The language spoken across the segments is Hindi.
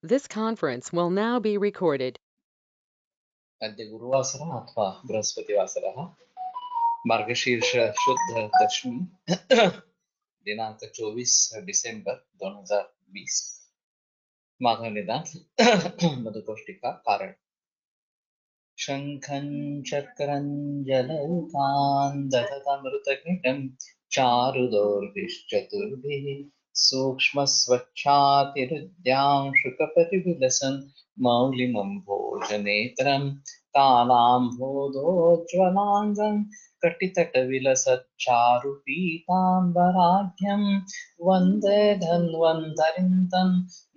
This conference will now be recorded. अद्य गुरुवासरः अथवा बृहस्पतिवासरः मार्गशीर्ष शुद्ध दशमी दिनांक 24 डिसेंबर 2020 माघ निदान मधुकोष्ठिका कारण शंखं चक्रं जलौकान् दधतमृतघटं चारुदोर्भिश्चतुर्भिः सूक्ष्मस्वच्छातिहृद्यां शुकपरिविलसन् मौलिमम्भोजनेत्रं कालाम्भोदोज्ज्वलाङ्गं कटितटविलसच्चारुपीताम्बराढ्यं वन्दे धन्वन्तरिं तं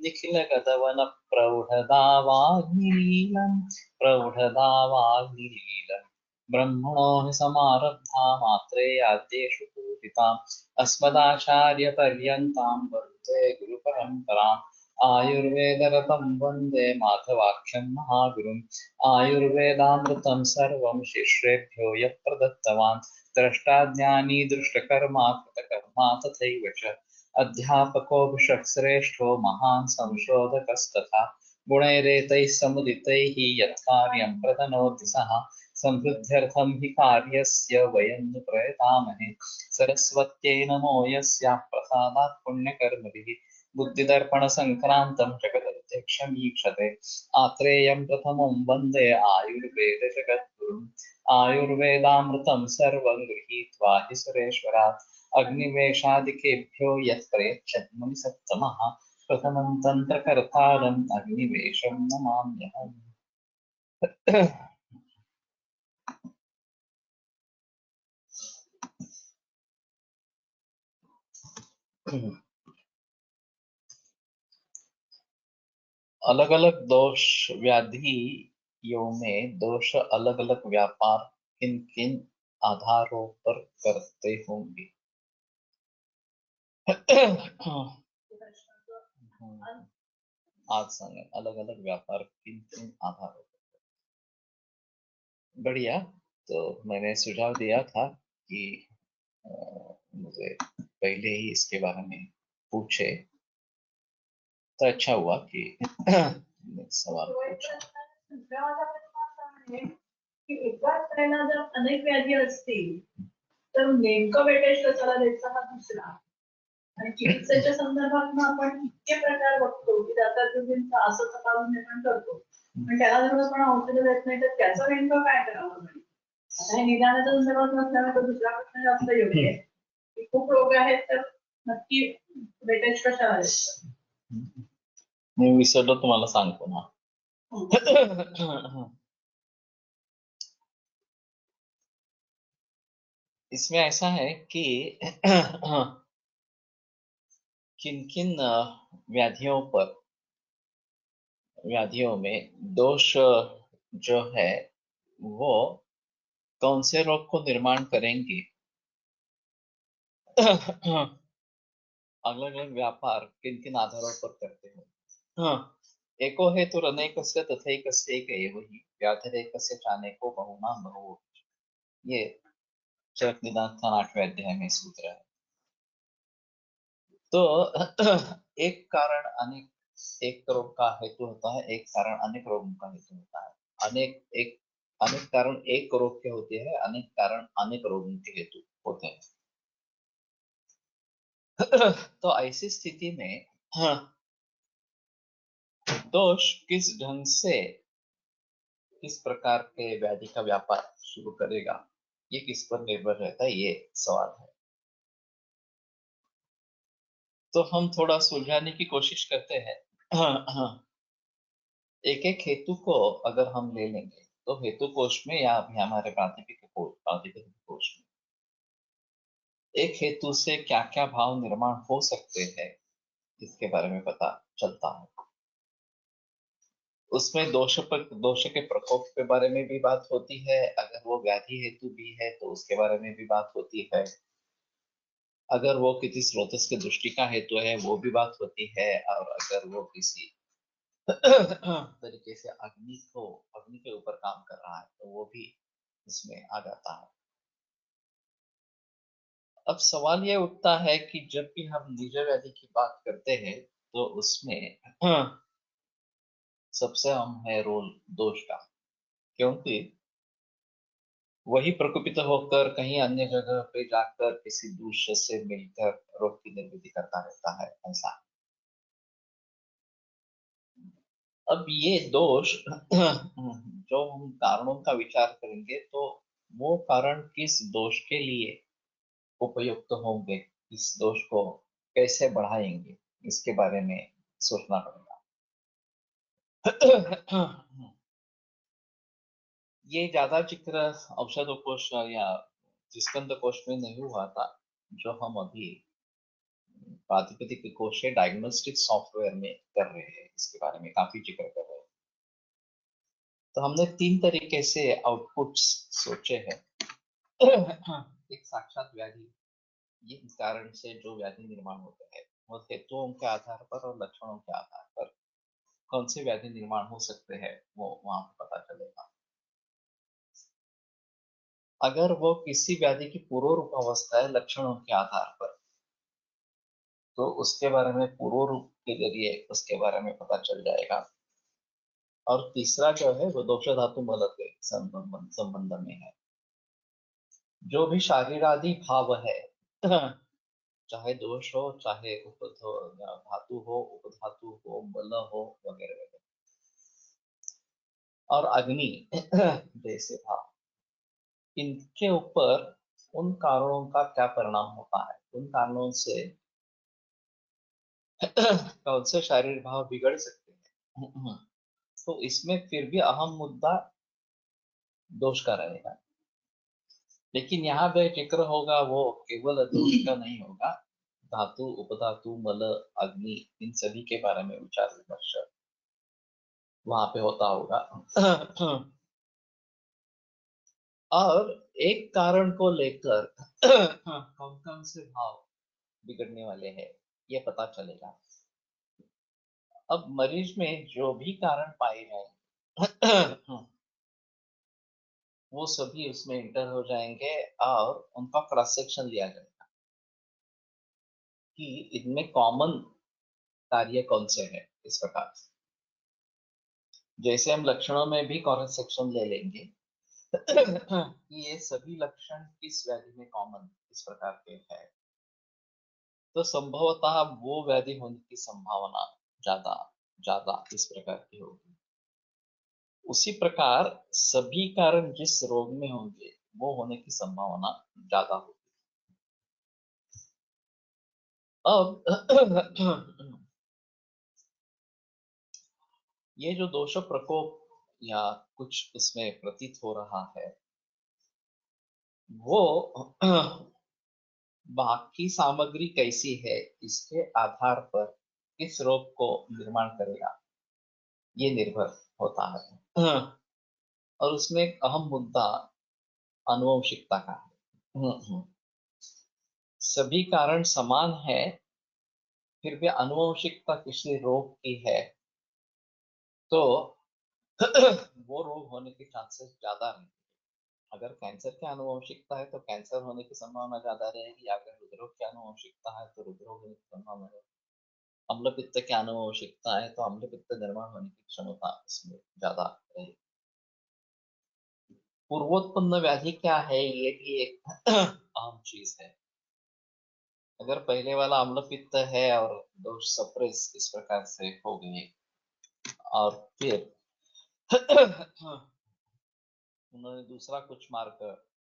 निखिलगतवनप्रौढदावाग्निलीलम् प्रौढदावाग्निलीलम् ब्रह्मणो हि समारब्धा मात्रेयाद्येषु पूजिताम् अस्मदाचार्यपर्यन्तां वन्दे गुरुपरम्पराम् आयुर्वेदरतं वन्दे माधवाख्यं महागुरुम् आयुर्वेदामृतं सर्वं शिष्येभ्यो यः प्रदत्तवान् द्रष्टाज्ञानी दृष्टकर्मा कृतकर्मा तथैव च अध्यापको विश्रेष्ठो महान् संशोधकस्तथा गुणैरेतैः समुदितैः यत्कार्यं प्रतनोति सः समृद्ध्यर्थं हि कार्यस्य वयं नु प्रयतामहे सरस्वत्यै नमो यस्याः प्रसादात् पुण्यकर्मभिः बुद्धिदर्पणसङ्क्रान्तं जगदध्यक्षमीक्षते आत्रेयं प्रथमं वन्दे आयुर्वेदजगद्गुरुम् आयुर्वेदामृतं सर्वं गृहीत्वा हि सुरेश्वरात् अग्निवेशादिकेभ्यो यत् प्रयच्छन्मुनि सत्तमः प्रथमं तन्त्रकर्तारम् अग्निवेशं नमाम्यहम्। अलग अलग दोष व्याधियों में दोष अलग अलग व्यापार किन किन आधारों पर करते होंगे। आज सांगा अलग अलग व्यापार किन किन आधारों पर। बढ़िया। तो मैंने सुझाव दिया था कि मुझे पहले ही इसके बारे में पूछे तो अच्छा हुआ कि सवाल पूछा। एकाच वेळेला जर अनेक व्याधी असतील तर नेमकं वेटेज कशाला द्यायचा हा दुसरा आणि चिकित्सेच्या संदर्भात आपण इतके प्रकार बघतो की दातांचा असं तपासून निर्माण करतो पण त्याला जर आपण औषध देत नाही तर त्याचं नेमकं काय करावं लागेल आता हे निदानाच्या संदर्भात नसल्यामुळे तो दुसरा प्रश्न जास्त योग्य आहे की खूप रोग आहेत तर नक्की वेटेज कशाला द्यायचं मी विसरलो तुम्हाला सांगतो ना। इसमें ऐसा है कि किन किन व्याधियों में दोष जो है वो कौन से रोग को निर्माण करेंगे। अलग अलग व्यापार किन किन आधारों पर करते हैं। एको हेतु अनेकस्य तथैकस्य एक एव हि व्याधिरेकस्य चानेको बहुना बहु। ये चरक निदान 8वें अध्याय में सूत्र है। तो एक कारण अनेक एक रोग का हेतु होता है, एक कारण अनेक रोगों का हेतु होता है। अनेक कारण एक रोग के होते हैं, अनेक कारण अनेक रोगों के हेतु होते हैं। तो ऐसी स्थिति में दोष किस ढंग से किस प्रकार के व्याधि का व्यापार शुरू करेगा ये किस पर निर्भर रहता है, ये सवाल है। तो हम थोड़ा सुलझाने की कोशिश करते हैं। एक एक हेतु को अगर हम ले लेंगे तो हेतु कोश में या अभी हमारे प्रातिपदिक कोश में एक हेतु से क्या क्या भाव निर्माण हो सकते हैं इसके बारे में पता चलता है। उसमें दोष के प्रकोप के बारे में भी बात होती है, अगर वो व्याधि हेतु भी है तो उसके बारे में भी बात होती है, अगर वो किसी स्रोतस की दृष्टि का हेतु है वो भी बात होती है, और अगर वो किसी तरीके से अग्नि के ऊपर काम कर रहा है तो वो भी इसमें आ जाता है। अब सवाल ये उठता है कि जब भी हम निज व्याधि की बात करते हैं तो उसमें सबसे अहम है रोल दोष का, क्योंकि वही प्रकोपित होकर कहीं अन्य जगह पे जाकर किसी दूसरे से मिलकर रोग की निर्मिति करता रहता है, ऐसा। अब ये दोष जो हम कारणों का विचार करेंगे तो वो कारण किस दोष के लिए उपयुक्त होंगे, इस दोष को कैसे बढ़ाएंगे, इसके बारे में सोचना पड़ेगा। ये ज्यादा जिक्र औषध कोश या जिस्कंद कोश में नहीं हुआ था, जो हम अभी प्रातिपदिक कोश के डायग्नोस्टिक सॉफ्टवेयर में कर रहे हैं, इसके बारे में काफी जिक्र कर रहे हैं। तो हमने 3 तरीके से आउटपुट्स सोचे हैं। एक साक्षात व्याधि, ये इस कारण से जो व्याधि निर्माण होते हैं वो हेतुओं के आधार पर और लक्षणों के आधार पर कौन से व्याधि निर्माण हो सकते हैं वो वहां पर पता चलेगा। अगर वो किसी व्याधि की पूर्व रूप अवस्था है लक्षणों के आधार पर, तो उसके बारे में पूर्व रूप के जरिए उसके बारे में पता चल जाएगा। और तीसरा जो है वो दोष धातु मल के संबंध में है। जो भी शारीरादि भाव है, चाहे दोष हो, चाहे धातु हो, उपधातु हो, बल हो, वगैरह वगैरह, और अग्नि जैसे भाव, इनके ऊपर उन कारणों का क्या परिणाम होता है, उन कारणों से कौन से शारीरिक भाव बिगड़ सकते हैं। तो इसमें फिर भी अहम मुद्दा दोष का रहेगा, लेकिन यहाँ पे जिक्र होगा वो केवल दोष का नहीं होगा, धातु, उपधातु, मल, अग्नि, इन सभी के बारे में विचार विमर्श वहां पे होता होगा। और एक कारण को लेकर कौन कौन से भाव बिगड़ने वाले हैं ये पता चलेगा। अब मरीज में जो भी कारण पाए जाएंगे वो सभी उसमें इंटर हो जाएंगे और उनका क्रॉस सेक्शन लिया जाएगा कि इनमें कॉमन कार्य कौन से है। इस प्रकार से जैसे हम लक्षणों में भी क्रॉस सेक्शन ले लेंगे कि ये सभी लक्षण किस व्याधि में कॉमन इस प्रकार के है, तो संभवतः वो व्याधि होने की संभावना ज्यादा ज्यादा इस प्रकार की होगी। उसी प्रकार सभी कारण जिस रोग में होंगे वो होने की संभावना ज्यादा होगी। अब ये जो दोष प्रकोप या कुछ इसमें प्रतीत हो रहा है वो बाकी सामग्री कैसी है इसके आधार पर किस रोग को निर्माण करेगा ये निर्भर होता है। और उसमें एक अहम मुद्दा आनुवंशिकता का है। सभी कारण समान है, फिर भी आनुवंशिकता किसी रोग की है तो वो रोग होने के चांसेस ज्यादा रहेंगे। अगर कैंसर की आनुवंशिकता है तो कैंसर होने की संभावना ज्यादा रहेगी, अगर हृदरोग की आनुवंशिकता है तो हृदरोग होने की संभावना रहेगी, अम्ल पित्त की आनुवंशिकता है तो अम्ल पित्त निर्माण होने की क्षमता इसमें ज्यादा रहेगी। पूर्वोत्पन्न व्याधि क्या है ये भी एक अहम चीज है। अगर पहले वाला अम्ल पित्त है और दोष सप्रेस इस प्रकार से हो गए और फिर उन्होंने दूसरा कुछ मार्ग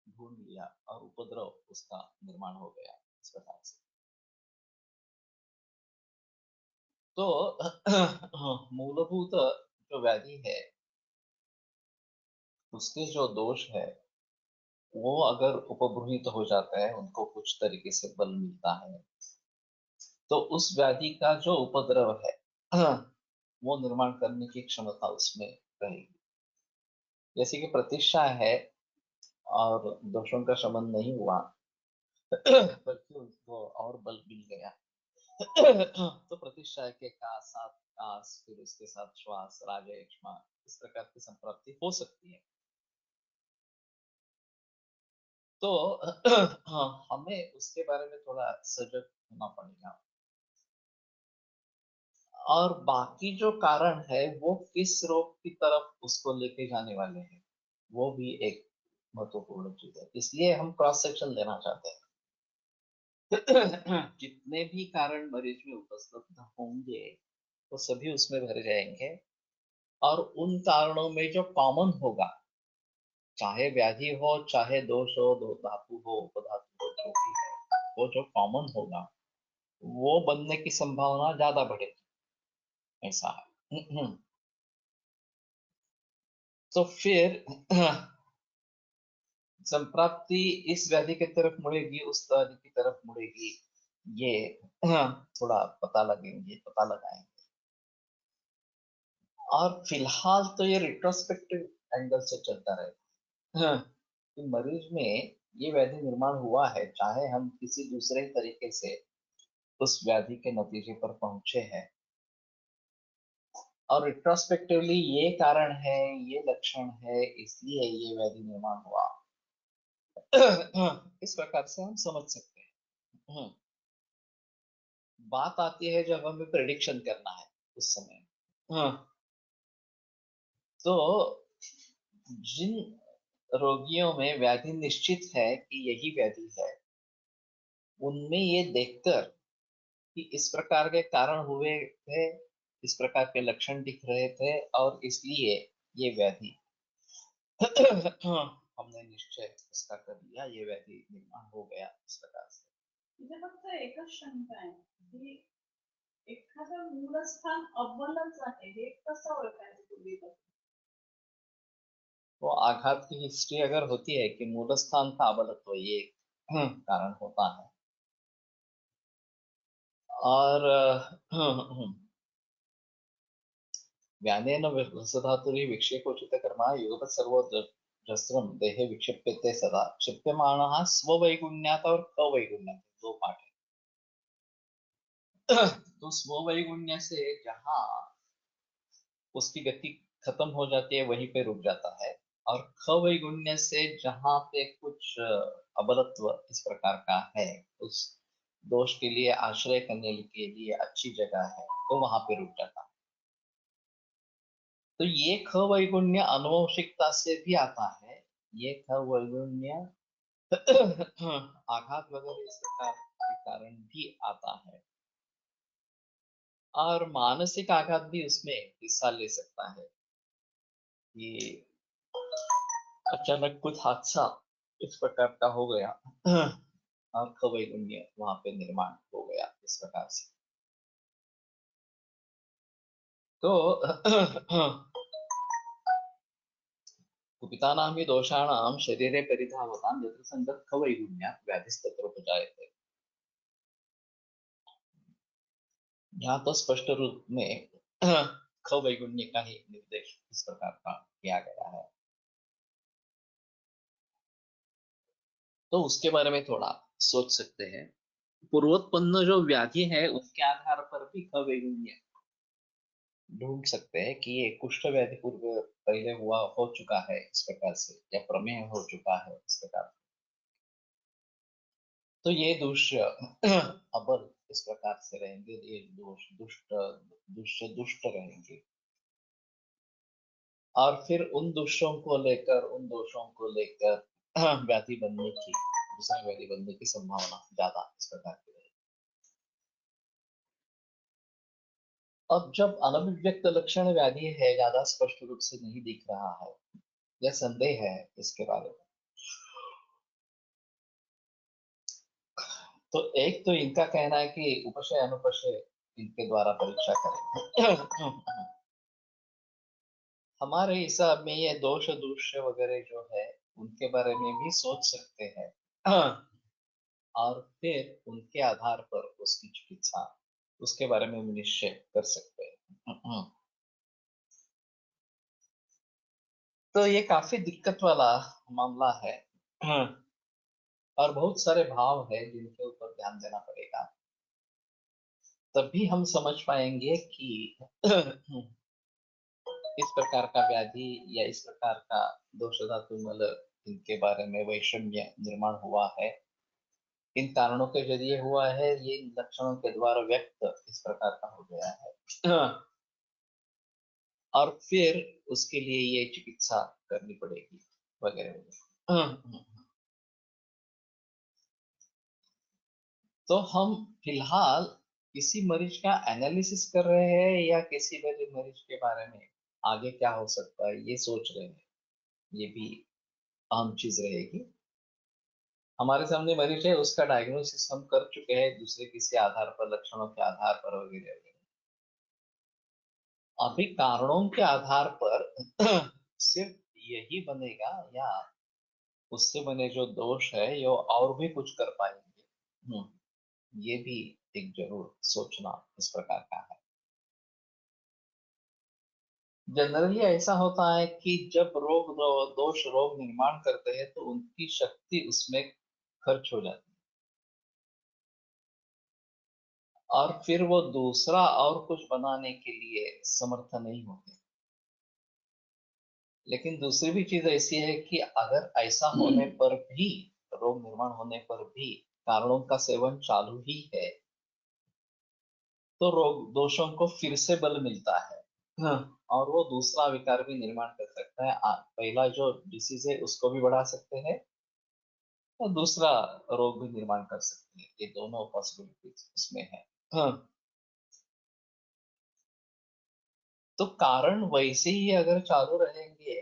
ढूंढ लिया और उपद्रव उसका निर्माण हो गया इस प्रकार से, तो मूलभूत जो व्याधि है उसके जो दोष है वो अगर उपब्रूहित हो जाता है, उनको कुछ तरीके से बल मिलता है, तो उस व्याधि का जो उपद्रव है वो निर्माण करने की क्षमता उसमें रहेगी। जैसे कि प्रतिष्ठा है और दोषों का शमन नहीं हुआ बल्कि उसको और बल मिल गया तो प्रतिष्ठा के का साथ कास, फिर उसके साथ श्वास, राजयक्ष्मा, इस प्रकार की संप्राप्ति हो सकती है। तो हमें उसके बारे में थोड़ा सजग होना पड़ेगा। और बाकी जो कारण है वो किस रोग की तरफ उसको लेके जाने वाले हैं, वो भी एक महत्वपूर्ण चीज है। इसलिए हम क्रॉस सेक्शन लेना चाहते हैं। जितने भी कारण मरीज में उपस्थित होंगे वो सभी उसमें भरे जाएंगे, और उन कारणों में जो कॉमन होगा, चाहे व्याधि हो, चाहे दोष हो, दो धातु हो, उपधातु हो, जो भी है, वो जो कॉमन होगा वो बनने की संभावना ज्यादा बढ़ेगी, ऐसा है। तो फिर संप्राप्ति इस व्याधि की तरफ मुड़ेगी, उस व्याधि की तरफ मुड़ेगी, ये थोड़ा पता लगाएंगे। और फिलहाल तो ये रिट्रोस्पेक्टिव एंगल से चलता रहेगा कि मरीज में ये व्याधि निर्माण हुआ है, चाहे हम किसी दूसरे तरीके से उस व्याधि के नतीजे पर पहुंचे हैं, और रिट्रोस्पेक्टिवली ये कारण है, ये लक्षण है, इसलिए ये व्याधि निर्माण हुआ। इस प्रकार से हम समझ सकते हैं। बात आती है जब हमें प्रेडिक्शन करना है उस समय। तो जिन रोगियों में व्याधि निश्चित है कि यही व्याधि है, उनमें ये देखकर कि इस प्रकार के कारण हुए थे, इस प्रकार के लक्षण दिख रहे थे, और इसलिए ये व्याधि हमने निश्चय इसका कर लिया, ये व्याधि निर्माण हो गया इस प्रकार से। इथे फक्त एकच शंका आहे की एखादं मूलस्थान अव्वलच आहे हे कसं ओळखायचं पूर्वीपासून? तो आघात की हिस्ट्री अगर होती है कि मूलस्थान का अबलत्व ये कारण होता है, और व्यानेन वसधातुरी विक्षेपोचित कर्मा युगपत् सर्वोजस्रम देहे विक्षिप्यते सदा क्षिप्यमाणः स्ववैगुण्यात और अवैगुण्यात, दो पाठ है। तो स्ववैगुण्य से जहाँ उसकी गति खत्म हो जाती है वहीं पे रुक जाता है, और खवैगुण्य से जहाँ पे कुछ अबलत्व इस प्रकार का है, उस दोष के लिए आश्रय करने के लिए अच्छी जगह है, तो वहां पे रुक जाता है। तो ये खवैगुण्य अनुवंशिकता से भी आता है, ये खवैगुण्य आघात वगैरह इस प्रकार के कारण भी आता है, और मानसिक आघात भी उसमें हिस्सा ले सकता है कि अचानक कुछ हादसा इस प्रकार का हो गया और खवैगुण्य वहां पे निर्माण हो गया इस प्रकार से। तो कुपितानां हि दोषाणां शरीरे परिधावतां यत्र संगत खवैगुण्यात् व्याधिस्तत्र उपजायते। यहाँ तो स्पष्ट रूप में खवैगुण्य का ही निर्देश इस प्रकार का किया गया है। तो उसके बारे में थोड़ा सोच सकते हैं। पूर्वोत्पन्न जो व्याधि है उसके आधार पर भी खवैगुण्य ढूंढ सकते हैं कि ये कुष्ठ व्याधि पूर्व पहले हुआ हो चुका है इस प्रकार से, या प्रमेय हो चुका है इस प्रकार। तो ये दोष अबल इस प्रकार से रहेंगे, ये दोष दुष्ट रहेंगे, और फिर उन दोषों को लेकर व्याधि बनने की, दूसरा व्याधि बनने की संभावना ज्यादा इस प्रकार की रहेगी। अब जब अनभिव्यक्त लक्षण व्याधि है, ज्यादा स्पष्ट रूप से नहीं दिख रहा है या संदेह है इसके बारे में, तो एक तो इनका कहना है कि उपशय अनुपशय इनके द्वारा परीक्षा करें। हमारे हिसाब में ये दोष दूष्य वगैरह जो है उनके बारे में भी सोच सकते हैं, और फिर उनके आधार पर उसकी चिकित्सा, उसके बारे में निश्चय कर सकते हैं। तो ये काफी दिक्कत वाला मामला है, और बहुत सारे भाव है जिनके ऊपर ध्यान देना पड़ेगा, तभी हम समझ पाएंगे कि इस प्रकार का व्याधि या इस प्रकार का दोष धातु मल इनके बारे में वैषम्य निर्माण हुआ है, इन कारणों के जरिए हुआ है, ये इन लक्षणों के द्वारा व्यक्त इस प्रकार का हो गया है। और फिर उसके लिए ये चिकित्सा करनी पड़ेगी वगैरह वगैरह। तो हम फिलहाल किसी मरीज का एनालिसिस कर रहे हैं या किसी मरीज के बारे में आगे क्या हो सकता है ये सोच रहे हैं, ये भी अहम चीज रहेगी। हमारे सामने मरीज है, उसका डायग्नोसिस हम कर चुके हैं दूसरे किसी आधार पर, लक्षणों के आधार पर वगैरह वगैरह। अभी कारणों के आधार पर सिर्फ यही बनेगा या उससे बने जो दोष है ये और भी कुछ कर पाएंगे, ये भी एक जरूर सोचना इस प्रकार का है। जनरली ऐसा होता है कि जब दोष रोग निर्माण करते हैं तो उनकी शक्ति उसमें खर्च हो जाती है और फिर वो दूसरा और कुछ बनाने के लिए समर्थ नहीं होते। लेकिन दूसरी भी चीज ऐसी है कि अगर ऐसा होने पर भी, रोग निर्माण होने पर भी कारणों का सेवन चालू ही है, तो रोग दोषों को फिर से बल मिलता है। और वो दूसरा विकार भी निर्माण कर सकता है। पहला जो डिसीज है उसको भी बढ़ा सकते हैं और दूसरा रोग भी निर्माण कर सकते हैं। ये दोनों पॉसिबिलिटीज उसमें है। तो कारण वैसे ही अगर चालू रहेंगे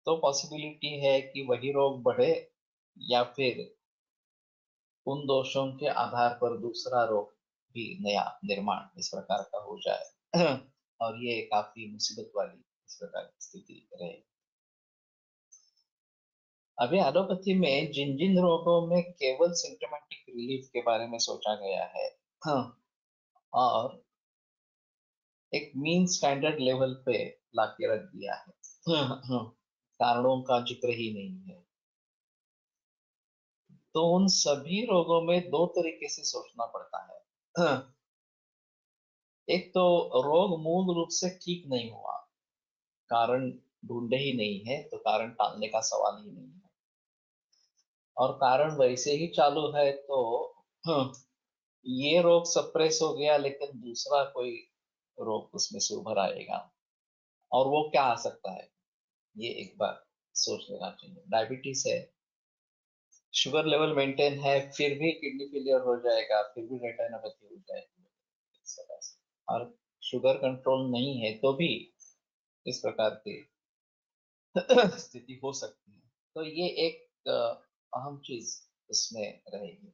तो पॉसिबिलिटी है कि वही रोग बढ़े या फिर उन दोषों के आधार पर दूसरा रोग भी नया निर्माण इस प्रकार का हो जाए। और ये काफी मुसीबत वाली इस प्रकार की स्थिति रहे। अभी एलोपैथी में जिन जिन रोगों में केवल सिम्टोमेटिक रिलीफ के बारे में सोचा गया है, और एक मीन स्टैंडर्ड लेवल पे लाके रख दिया है, कारणों का जिक्र ही नहीं है, तो उन सभी रोगों में दो तरीके से सोचना पड़ता है। एक तो रोग मूल रूप से ठीक नहीं हुआ, कारण ढूंढे ही नहीं है, तो कारण टालने का सवाल ही नहीं है। और कारण वैसे ही चालू है तो ये रोग सप्रेस हो गया लेकिन दूसरा कोई रोग उसमें से उभर आएगा, और वो क्या आ सकता है ये एक बार सोच लेना चाहिए। डायबिटीज है, शुगर लेवल मेंटेन है, फिर भी किडनी फेलियर हो जाएगा, फिर भी रेटिनोपैथी हो जाएगी इस तरह से। और शुगर कंट्रोल नहीं है तो भी इस प्रकार की स्थिति हो सकती है। तो ये एक अहम चीज उसमें रहेगी।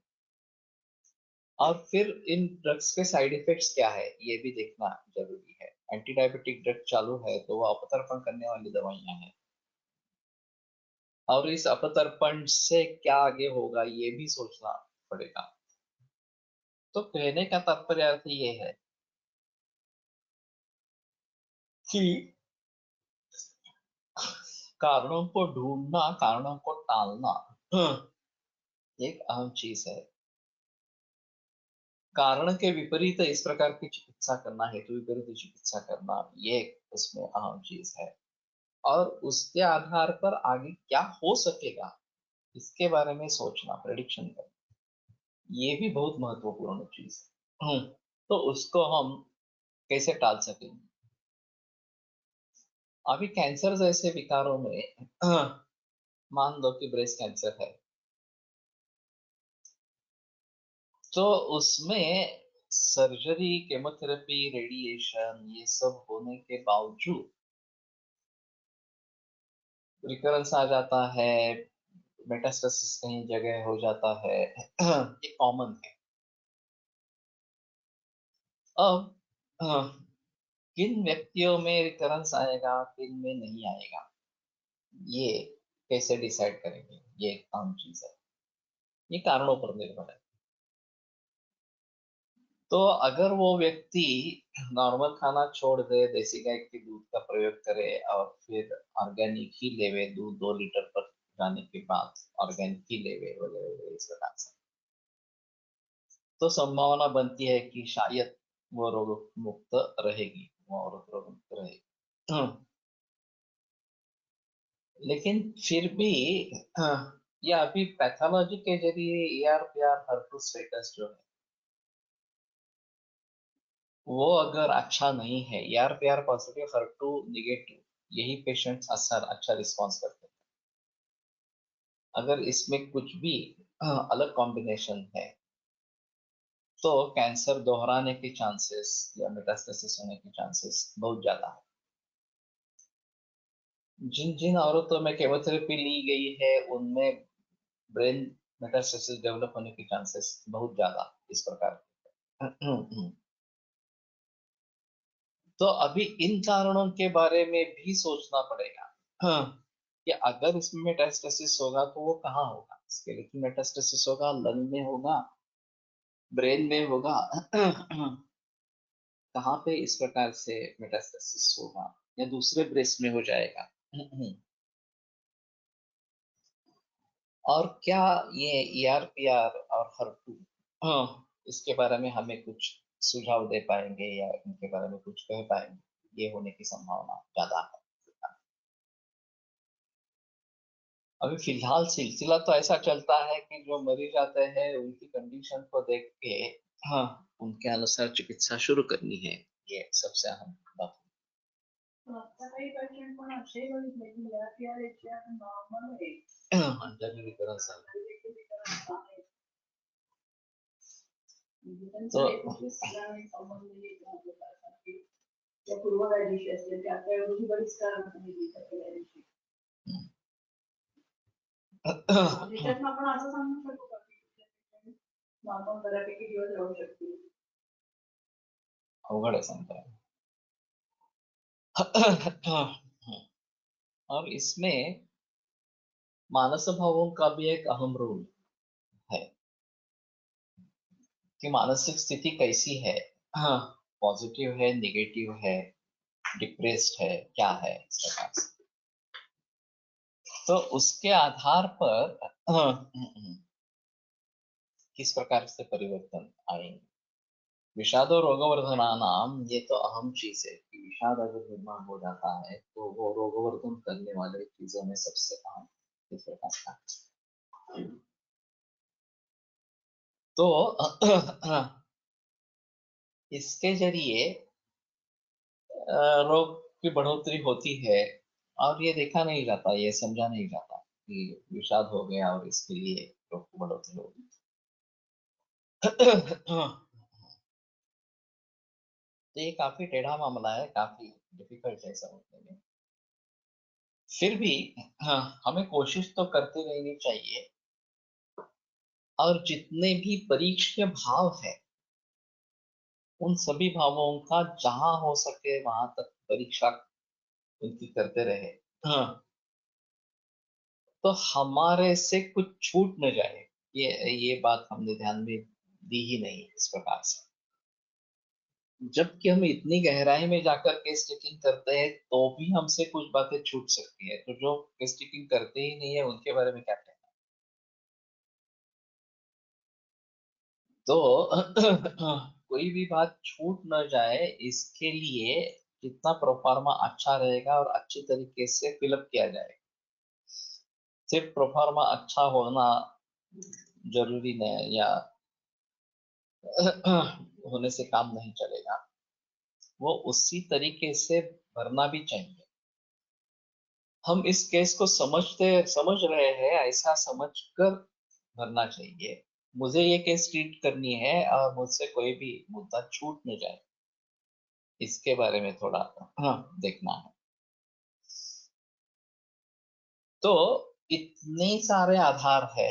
और फिर इन ड्रग्स के साइड इफेक्ट्स क्या है ये भी देखना जरूरी है। एंटी डायबिटिक ड्रग चालू है तो वो अपतर्पण करने वाली दवाइयां हैं, और इस अपतर्पण से क्या आगे होगा ये भी सोचना पड़ेगा। तो कहने का तात्पर्य अर्थ ये है कि कारणों को ढूंढना, कारणों को टालना एक अहम चीज है। कारण के विपरीत इस प्रकार की चिकित्सा करना, हेतु विपरीत चिकित्सा करना, ये उसमें अहम चीज है। और उसके आधार पर आगे क्या हो सकेगा इसके बारे में सोचना, प्रेडिक्शन करना, ये भी बहुत महत्वपूर्ण चीज है। तो उसको हम कैसे टाल सकेंगे। अभी कैंसर जैसे विकारों में मान लो कि ब्रेस्ट कैंसर है, तो उसमें सर्जरी, केमोथेरेपी, रेडिएशन ये सब होने के बावजूद रिकरेंस आ जाता है, मेटास्टेसिस कहीं जगह हो जाता है, ये कॉमन है। अब किन व्यक्तियों में रिकरेंस आएगा, किन में नहीं आएगा, ये कैसे डिसाइड करेंगे, ये एक आम चीज है। ये कारणों पर निर्भर है। तो अगर वो व्यक्ति नॉर्मल खाना छोड़ दे, देसी गाय के दूध का प्रयोग करे और फिर ऑर्गेनिक ही लेवे, दूध 2 लीटर पर जाने के बाद ऑर्गेनिक ही लेवे वगैरह वगैरह इस प्रकार से, तो संभावना बनती है कि शायद वो रोग मुक्त रहेगी, वो औरत रोग मुक्त रहेगी। लेकिन फिर भी या अभी पैथोलॉजी के जरिए ER/PR HER2 स्टेटस जो है वो अगर अच्छा नहीं है, ER/PR पॉजिटिव HER2 निगेटिव, यही पेशेंट्स अच्छा रिस्पॉन्स करते हैं। अगर इसमें कुछ भी अलग कॉम्बिनेशन है तो कैंसर दोहराने के चांसेस या मेटास्टेसिस होने के चांसेस बहुत ज्यादा है। जिन जिन औरतों में केमोथेरेपी ली गई है उनमें ब्रेन मेटास्टेसिस डेवलप होने के चांसेस बहुत ज्यादा इस प्रकार के। तो अभी इन कारणों के बारे में भी सोचना पड़ेगा। हाँ, कि अगर इसमें मेटास्टेसिस होगा तो वो कहाँ होगा, स्केलेटल मेटास्टेसिस होगा, लंग में होगा, ब्रेन में होगा, कहाँ पे इस प्रकार से मेटास्टेसिस होगा, या दूसरे ब्रेस्ट में हो जाएगा। और क्या ये ER/PR और HER2 इसके बारे में हमें कुछ सुझाव दे पाएंगे या इनके बारे में कुछ कह पाएंगे, ये होने की संभावना ज्यादा है। अभी फिलहाल सिलसिला तो ऐसा चलता है कि जो मरीज आते हैं उनकी कंडीशन को देख के हाँ उनके अनुसार चिकित्सा शुरू करनी है, ये सबसे अहम बात आता काही पेशंट पण असे बघितले की ER/PR नॉर्मल आहे है। अंडरनिरीकरण झालं तो पूर्वगायीशी असते त्याऐवजी बरीच कारण त्याच्यात आपण असं सांगू शकतो का की नॉर्मल बऱ्यापैकी दिवस राहू शकते. अवघड है समझा। और इसमें मानस भावों का भी एक अहम रोल है कि मानसिक स्थिति कैसी है, पॉजिटिव है, नेगेटिव है, डिप्रेस्ड है, क्या है इस प्रकार से। तो उसके आधार पर किस प्रकार से परिवर्तन आएंगे। विषाद और रोगवर्धनानाम, ये तो अहम चीज है कि विषाद अगर निर्माण हो जाता है तो वो रोगवर्धन करने वाले चीजों में सबसे अहम इस प्रकार का। तो इसके जरिए रोग की बढ़ोतरी होती है और ये देखा नहीं जाता, ये समझा नहीं जाता कि विषाद हो गया और इसके लिए रोग की बढ़ोतरी होगी। तो ये काफी टेढ़ा मामला है, काफी डिफिकल्ट है समझने में। फिर भी हमें कोशिश तो करते रहनी चाहिए और जितने भी परीक्षण भाव है उन सभी भावों का जहां हो सके वहां तक परीक्षा उनकी करते रहे, तो हमारे से कुछ छूट न जाए। ये बात हमने ध्यान में दी ही नहीं इस प्रकार से। जबकि हम इतनी गहराई में जाकर केस टेकिंग करते हैं तो भी हमसे कुछ बातें छूट सकती है, तो जो केस टेकिंग करते ही नहीं है उनके बारे में क्या कहना। तो कोई भी बात छूट न जाए इसके लिए जितना प्रोफार्मा अच्छा रहेगा और अच्छी तरीके से फिलअप किया जाएगा। सिर्फ प्रोफार्मा अच्छा होना जरूरी नहीं या होने से काम नहीं चलेगा, वो उसी तरीके से भरना भी चाहिए। हम इस केस को समझ रहे हैं ऐसा समझकर भरना चाहिए। मुझे ये केस ट्रीट करनी है और मुझसे कोई भी मुद्दा छूट न जाए, इसके बारे में थोड़ा देखना है। तो इतने सारे आधार है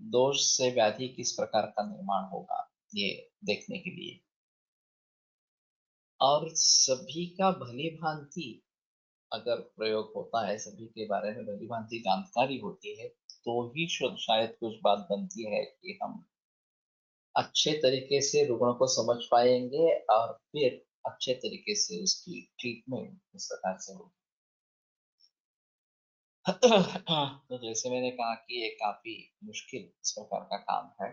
दोष से व्याधि किस प्रकार का निर्माण होगा ये देखने के लिए, और सभी का भली भांति अगर प्रयोग होता है, सभी के बारे में भली भांति जानकारी होती है तो ही शायद कुछ बात बनती है कि हम अच्छे तरीके से रुग्ण को समझ पाएंगे और फिर अच्छे तरीके से उसकी ट्रीटमेंट इस प्रकार से होगी। तो जैसे मैंने कहा कि ये काफी मुश्किल इस प्रकार का काम है।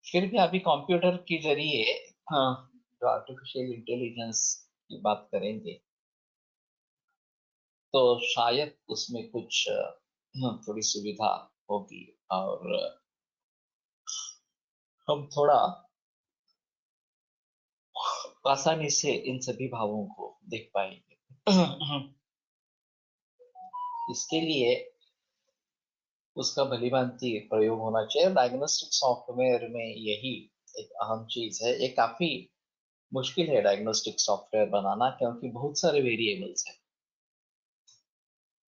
फिर भी अभी कंप्यूटर के जरिए जो आर्टिफिशियल इंटेलिजेंस की बात करेंगे तो शायद उसमें कुछ थोड़ी सुविधा होगी और हम थोड़ा आसानी से इन सभी भावों को देख पाएंगे। इसके लिए उसका भलीभांति प्रयोग होना चाहिए। डायग्नोस्टिक सॉफ्टवेयर में यही एक अहम चीज है। ये काफी मुश्किल है डायग्नोस्टिक सॉफ्टवेयर बनाना, क्योंकि बहुत सारे वेरिएबल्स हैं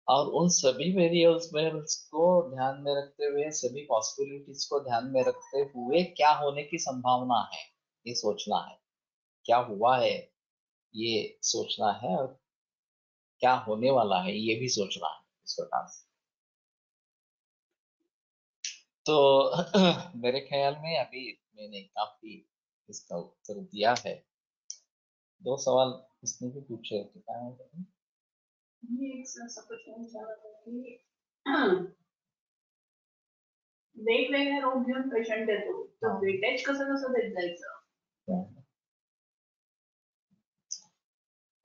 और उन सभी वेरिएबल्स को ध्यान में रखते हुए, सभी पॉसिबिलिटीज को ध्यान में रखते हुए क्या होने की संभावना है ये सोचना है, क्या हुआ है ये सोचना है, और क्या होने वाला है ये भी सोचना है इस प्रकार से। तो मेरे ख्याल में अभी मैंने काफी इसका उत्तर दिया है। 2 सवाल इसने भी पूछे तो क्या है? मी एक असा प्रश्न विचारत होते की वेगवेगळे रोग घेऊन पेशंट येतो तर हाँ। वेटेज कसं कसं देत जायचं?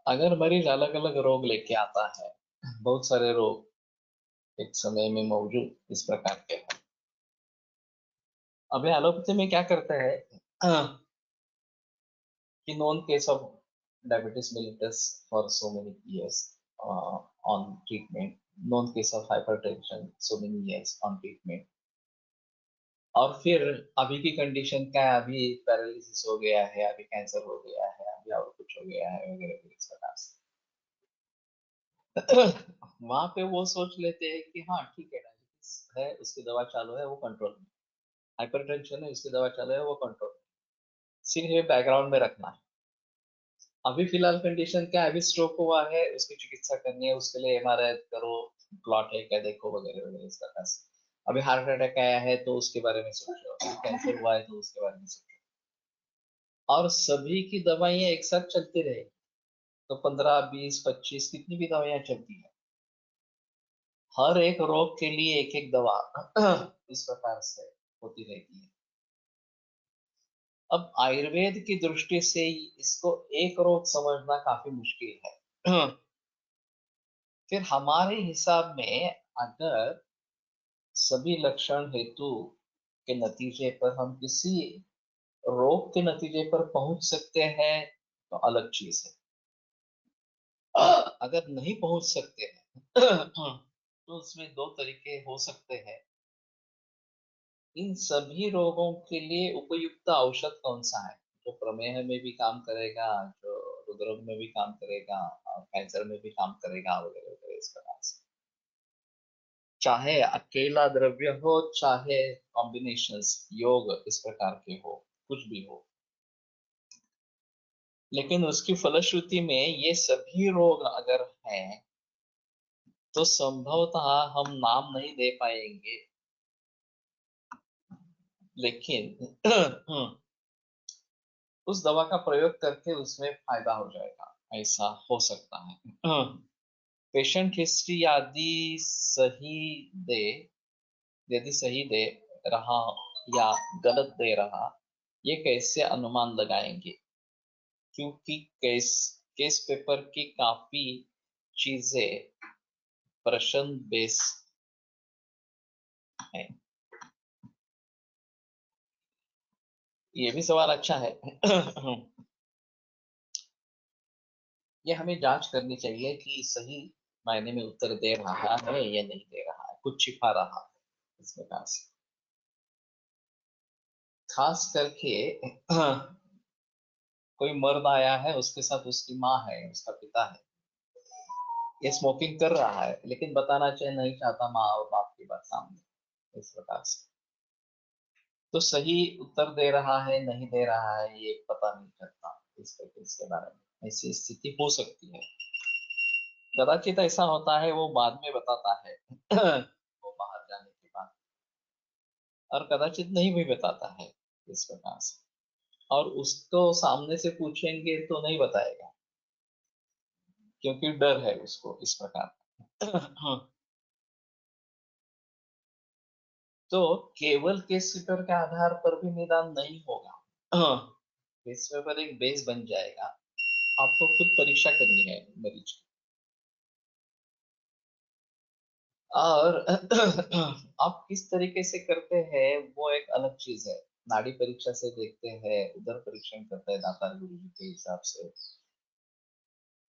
अगर मरीज अलग अलग रोग लेके आता है, बहुत सारे रोग एक समय में मौजूद इस प्रकार के हैं। अभी एलोपैथी में क्या करते हैं कि known case of diabetes mellitus for so many years on treatment, known case of hypertension so many years on treatment, और फिर अभी की कंडीशन क्या है, अभी पैरालिसिस हो गया है, अभी कैंसर हो गया है, अभी और कुछ हो गया है वगैरह वगैरह इस प्रकार से। वहां पे वो सोच लेते हैं कि हाँ ठीक है, डायबिटीज है उसकी दवा चालू है वो कंट्रोल में, हाइपरटेंशन है उसकी दवा चालू है वो कंट्रोल में, सिर्फ ये बैकग्राउंड में रखना है। अभी फिलहाल कंडीशन क्या है, अभी स्ट्रोक हुआ है उसकी चिकित्सा करनी है, उसके लिए एमआरआई करो, क्लॉट है क्या देखो वगैरह वगैरह इस प्रकार से। अभी हार्ट अटैक आया है तो उसके बारे में सोचो, अभी कैंसर हुआ है तो उसके बारे में सोचो, और सभी की दवाइयां एक साथ चलती रहेगी तो 15 20 25 कितनी भी दवाइयां चलती है, हर एक रोग के लिए एक एक दवा इस प्रकार से होती रहती है। अब आयुर्वेद की दृष्टि से इसको एक रोग समझना काफी मुश्किल है। फिर हमारे हिसाब में अगर सभी लक्षण हेतु के नतीजे पर हम किसी रोग के नतीजे पर पहुंच सकते हैं तो अलग चीज है। अगर नहीं पहुंच सकते हैं तो उसमें 2 तरीके हो सकते हैं। इन सभी रोगों के लिए उपयुक्त औषध कौन सा है, जो प्रमेह में भी काम करेगा, जो हृदरोग में भी काम करेगा और कैंसर में भी काम करेगा वगैरह वगैरह इस प्रकार से। चाहे अकेला द्रव्य हो, चाहे कॉम्बिनेशंस योग इस प्रकार के हो, कुछ भी हो, लेकिन उसकी फलश्रुति में ये सभी रोग अगर हैं तो संभवतः हम नाम नहीं दे पाएंगे, लेकिन उस दवा का प्रयोग करके उसमें फायदा हो जाएगा, ऐसा हो सकता है। पेशेंट हिस्ट्री दे यदि सही दे रहा या गलत दे रहा, ये कैसे अनुमान लगाएंगे, क्योंकि केस पेपर की काफी चीजें प्रश्न बेस है। ये भी सवाल अच्छा है। ये हमें जांच करनी चाहिए कि सही मायने में उत्तर दे रहा है या नहीं दे रहा है, कुछ छिपा रहा है इस प्रकार से। खास करके कोई मर्द आया है, उसके साथ उसकी माँ है, उसका पिता है, ये स्मोकिंग कर रहा है लेकिन बताना चाहिए नहीं चाहता माँ और बाप की बात सामने, इस प्रकार से। तो सही उत्तर दे रहा है नहीं दे रहा है ये पता नहीं चलता इसके बारे में, ऐसी स्थिति हो सकती है। कदाचित ऐसा होता है वो बाद में बताता है वो बाहर जाने के बाद, और कदाचित नहीं भी बताता है इस प्रकार से, और उसको सामने से पूछेंगे तो नहीं बताएगा क्योंकि डर है उसको इस प्रकार। तो केवल केस पेपर के आधार पर भी निदान नहीं होगा। केस पेपर एक बेस बन जाएगा, आपको खुद परीक्षा करनी है मरीज की। और आप किस तरीके से करते हैं वो एक अलग चीज है। नाड़ी परीक्षा से देखते हैं, उधर परीक्षण करते हैं दातार गुरु जी के हिसाब से,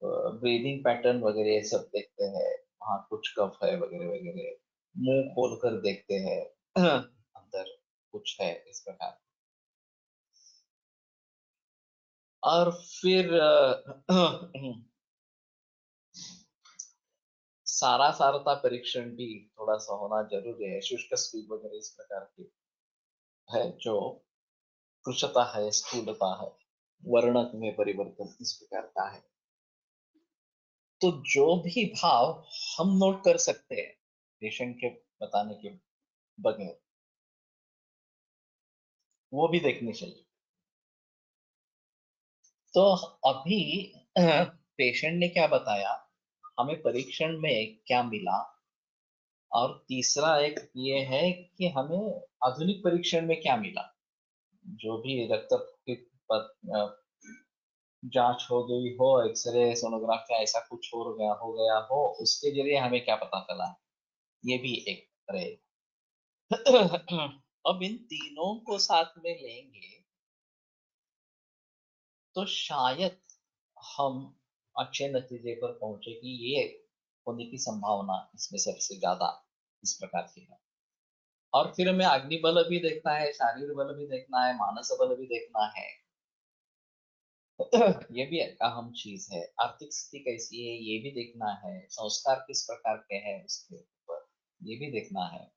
ब्रीदिंग पैटर्न वगैरह ये सब देखते हैं, वहाँ कुछ कफ है वगैरह वगैरह, मुंह खोल कर देखते हैं अंदर कुछ है इस प्रकार। और फिर सारता परीक्षण भी थोड़ा सा होना जरूरी है। शुष्क स्पीड वगैरह इस प्रकार की है जो कृशता है, स्थूलता है, वर्णक में परिवर्तन इस प्रकार का है। तो जो भी भाव हम नोट कर सकते हैं पेशेंट के बताने के बगैर, वो भी देखनी चाहिए। तो अभी पेशेंट ने क्या बताया, हमें परीक्षण में क्या मिला, और तीसरा एक ये है कि हमें आधुनिक परीक्षण में क्या मिला। जो भी रक्त की जांच हो गई हो, एक्सरे सोनोग्राफी ऐसा कुछ हो गया हो, उसके जरिए हमें क्या पता चला, ये भी एक रहे। अब इन तीनों को साथ में लेंगे तो शायद हम अच्छे नतीजे पर पहुंचे कि ये होने की संभावना इसमें सबसे ज्यादा इस प्रकार की है। और फिर हमें अग्नि बल भी देखना है, शारीरिक बल भी देखना है, मानस बल भी देखना है। ये भी एक अहम चीज है। आर्थिक स्थिति कैसी है ये भी देखना है, संस्कार किस प्रकार के हैं उसके ऊपर ये भी देखना है,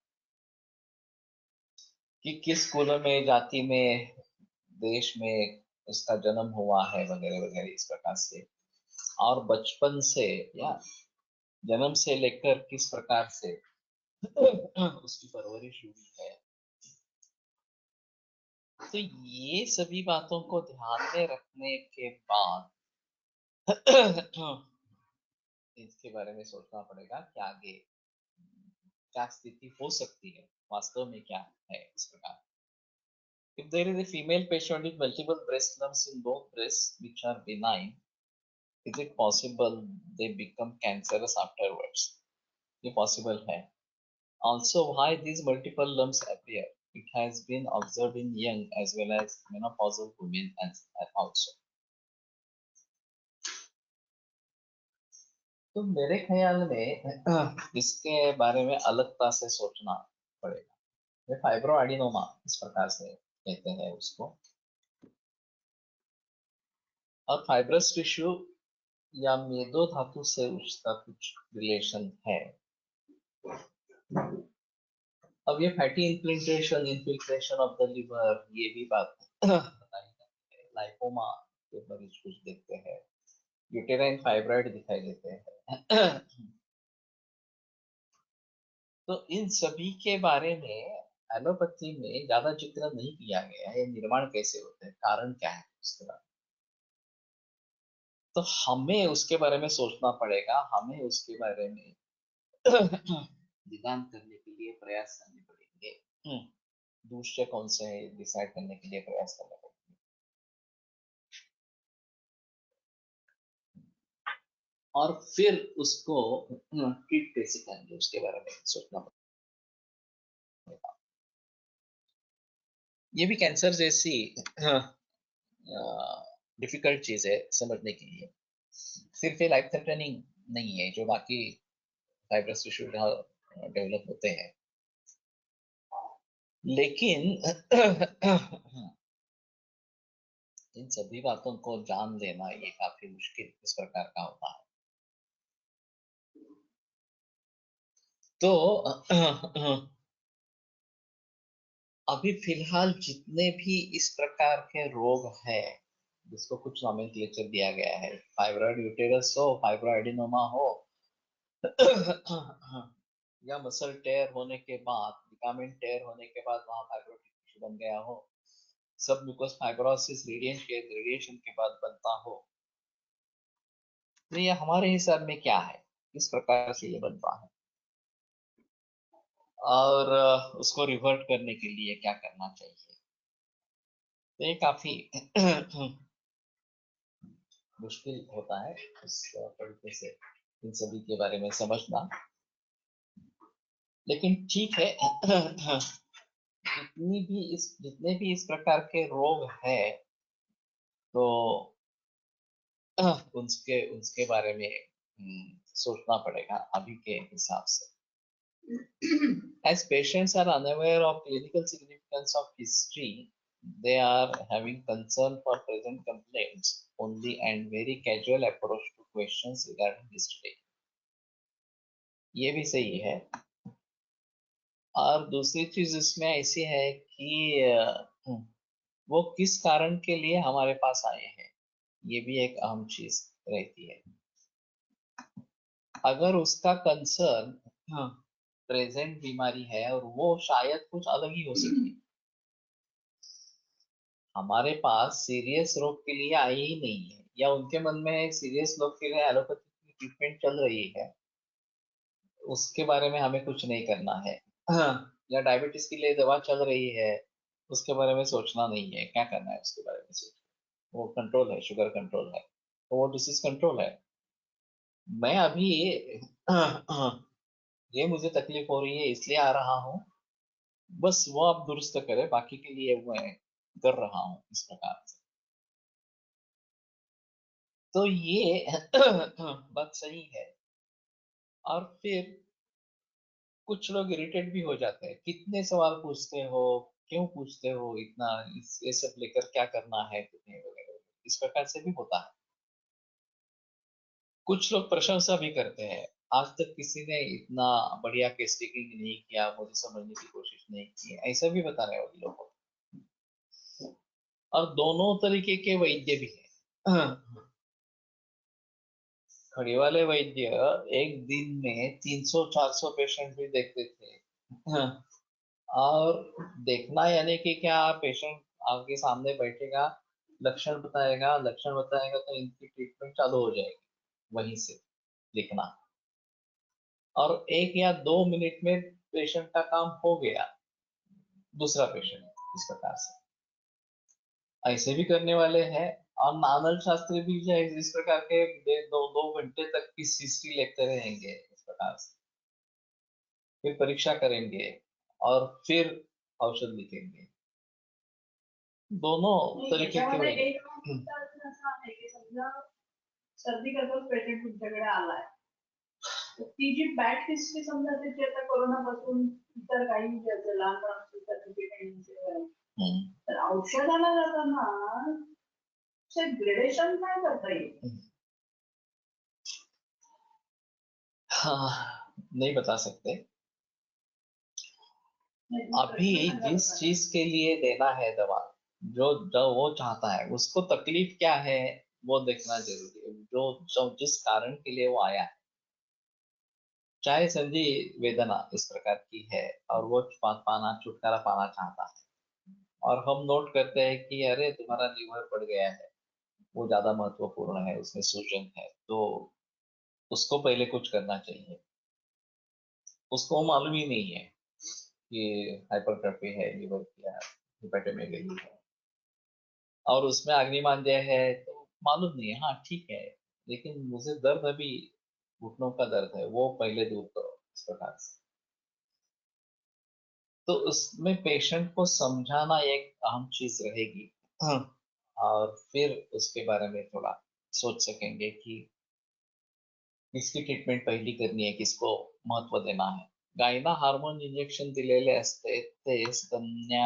कि किस कुल में, जाति में, देश में उसका जन्म हुआ है वगैरह वगैरह इस प्रकार से। और बचपन से या जन्म से लेकर किस प्रकार से उसकी परवरिश हुई है। तो ये सभी बातों को ध्यान में रखने के बाद इसके बारे में सोचना पड़ेगा कि आगे क्या स्थिति हो सकती है, वास्तव में क्या है इस प्रकार। If there is a female patient with multiple breast lumps in both breasts which are benign, is it possible they become cancerous afterwards? ये possible है। Also, why these multiple lumps appear? It has been observed in young as well as menopausal women also. तो मेरे ख्याल में इसके बारे में अलगता से सोचना पड़ेगा। ये फाइब्रोएडिनोमा इस प्रकार से कहते हैं उसको, और फाइब्रस टिश्यू या मेदो धातु से उसका कुछ रिलेशन है। अब ये fatty infiltration of the liver, ये भी बात बताई जाती है। लाइपोमा के मरीज कुछ देखते हैं, यूटेराइन फाइब्रॉइड दिखाई देते हैं। तो इन सभी के बारे में एलोपैथी में ज्यादा जिक्र नहीं किया गया है। निर्माण कैसे होते हैं, कारण क्या है इस तरह। तो हमें उसके बारे में सोचना पड़ेगा, हमें उसके बारे में निदान करने के लिए प्रयास करने पड़ेंगे। दूसरे कौन से है डिसाइड करने के लिए प्रयास करना पड़ेगा। और फिर उसको ट्रीट कैसे करेंगे उसके बारे में सोचना पड़ेगा। ये भी कैंसर जैसी डिफिकल्ट चीज है समझने के लिए। सिर्फ ये लाइफ थ्रेटनिंग नहीं है जो बाकी फाइब्रस टिश्यू डेवलप होते हैं, लेकिन इन सभी बातों को जान लेना ये काफी मुश्किल इस प्रकार का होता है। तो अभी फिलहाल जितने भी इस प्रकार के रोग हैं जिसको कुछ नॉमेनक्लेचर दिया गया है, फाइब्रॉइड यूटेरस हो, फाइब्रोएडिनोमा हो, या मसल टेयर होने के बाद, लिगामेंट टेयर होने के बाद वहां फाइब्रोटिक टिश्यू बन गया हो, सब म्यूकोस फाइब्रोसिस रेडिएशन के बाद बनता हो, तो ये हमारे हिसाब में क्या है, किस प्रकार से ये बनता है, और उसको रिवर्ट करने के लिए क्या करना चाहिए। तो ये काफी मुश्किल होता है इस तरीके से इन सभी के बारे में समझना। लेकिन ठीक है जितने भी इस प्रकार के रोग है तो उसके उसके बारे में सोचना पड़ेगा अभी के हिसाब से. As patients are unaware of clinical significance of history, they are having concern for present complaints only and very casual approach to questions regarding history. ये भी सही है. और दूसरी चीज इसमें ऐसी है कि वो किस कारण के लिए हमारे पास आए हैं, ये भी एक अहम चीज रहती है. अगर उसका कंसर्न प्रेजेंट बीमारी है और वो शायद कुछ अलग ही हो सकती है, हमारे पास सीरियस रोग के लिए आई ही नहीं है, या उनके मन में सीरियस रोग के लिए एलोपैथी की ट्रीटमेंट चल रही है, उसके बारे में हमें कुछ नहीं करना है. या डायबिटीज के लिए दवा चल रही है, उसके बारे में सोचना नहीं है. क्या करना है उसके बारे में सोच, वो कंट्रोल है, शुगर कंट्रोल है, तो वो डिसीज कंट्रोल है. मैं अभी ये मुझे तकलीफ हो रही है इसलिए आ रहा हूँ, बस वो आप दुरुस्त करें, बाकी के लिए मैं कर रहा हूँ इस प्रकार से. तो ये बात सही है. और फिर कुछ लोग इरिटेट भी हो जाते हैं, कितने सवाल पूछते हो, क्यों पूछते हो इतना, ये सब लेकर क्या करना है तुम्हें वगैरह, इस प्रकार से भी होता है. कुछ लोग प्रशंसा भी करते हैं, आज तक किसी ने इतना बढ़िया केस टेकिंग नहीं किया, मुझे समझने की कोशिश नहीं की, ऐसा भी बताने वाले लोग होते हैं. और दोनों तरीके के वैद्य भी है. खड़ी वाले वैद्य एक दिन में 300-400 पेशेंट भी देखते थे. और देखना यानी कि क्या, पेशेंट आपके सामने बैठेगा, लक्षण बताएगा तो इनकी ट्रीटमेंट चालू हो जाएगी वहीं से लिखना, और 1 या 2 मिनट में पेशेंट का काम हो गया, दूसरा पेशेंट इस प्रकार से ऐसे भी करने वाले हैं. और नानल शास्त्री भी जो है इस प्रकार के 2 घंटे तक की हिस्ट्री लेते रहेंगे इस प्रकार से, फिर परीक्षा करेंगे और फिर औषध लिखेंगे. दोनों तरीके के त्याच्यामध्ये वेगळे. एक असं आहे की समजा सर्दी करताच पेशंट तुमच्याकडे आलाय, तर ती जी बॅड हिस्ट्री समजा त्याची आता कोरोनापासून इतर काही ज्याचं लहानपणापासून त्याची काही तर औषधाला जाताना ग्रेडेशन काय करता येईल? हाँ, नहीं बता सकते. अभी जिस चीज के लिए देना है दवा, जो जो वो चाहता है, उसको तकलीफ क्या है वो देखना जरूरी है. जो जिस कारण के लिए वो आया है, चाहे संधि वेदना इस प्रकार की है और वो छुटकारा पाना चाहता है, और हम नोट करते हैं कि अरे तुम्हारा लीवर बढ़ गया है, वो ज्यादा महत्वपूर्ण है, उसमें सूजन है, तो उसको पहले कुछ करना चाहिए. उसको मालूम ही नहीं है कि हाइपरट्रॉफी है लीवर की, हिपेटोमेगाली है, और उसमें अग्निमांद्य है, तो मालूम नहीं है. हाँ ठीक है, लेकिन मुझे दर्द अभी घुटनों का दर्द है, वो पहले दूर करो इस प्रकार से. तो उसमें पेशेंट को समझाना एक अहम चीज रहेगी. और फिर उसके बारे में थोड़ा सोच सकेंगे कि किसकी ट्रीटमेंट पहिली करनी आहे, किसको महत्व देना है. गायींना हार्मोन इंजेक्शन दिलेले असते ते स्तन्य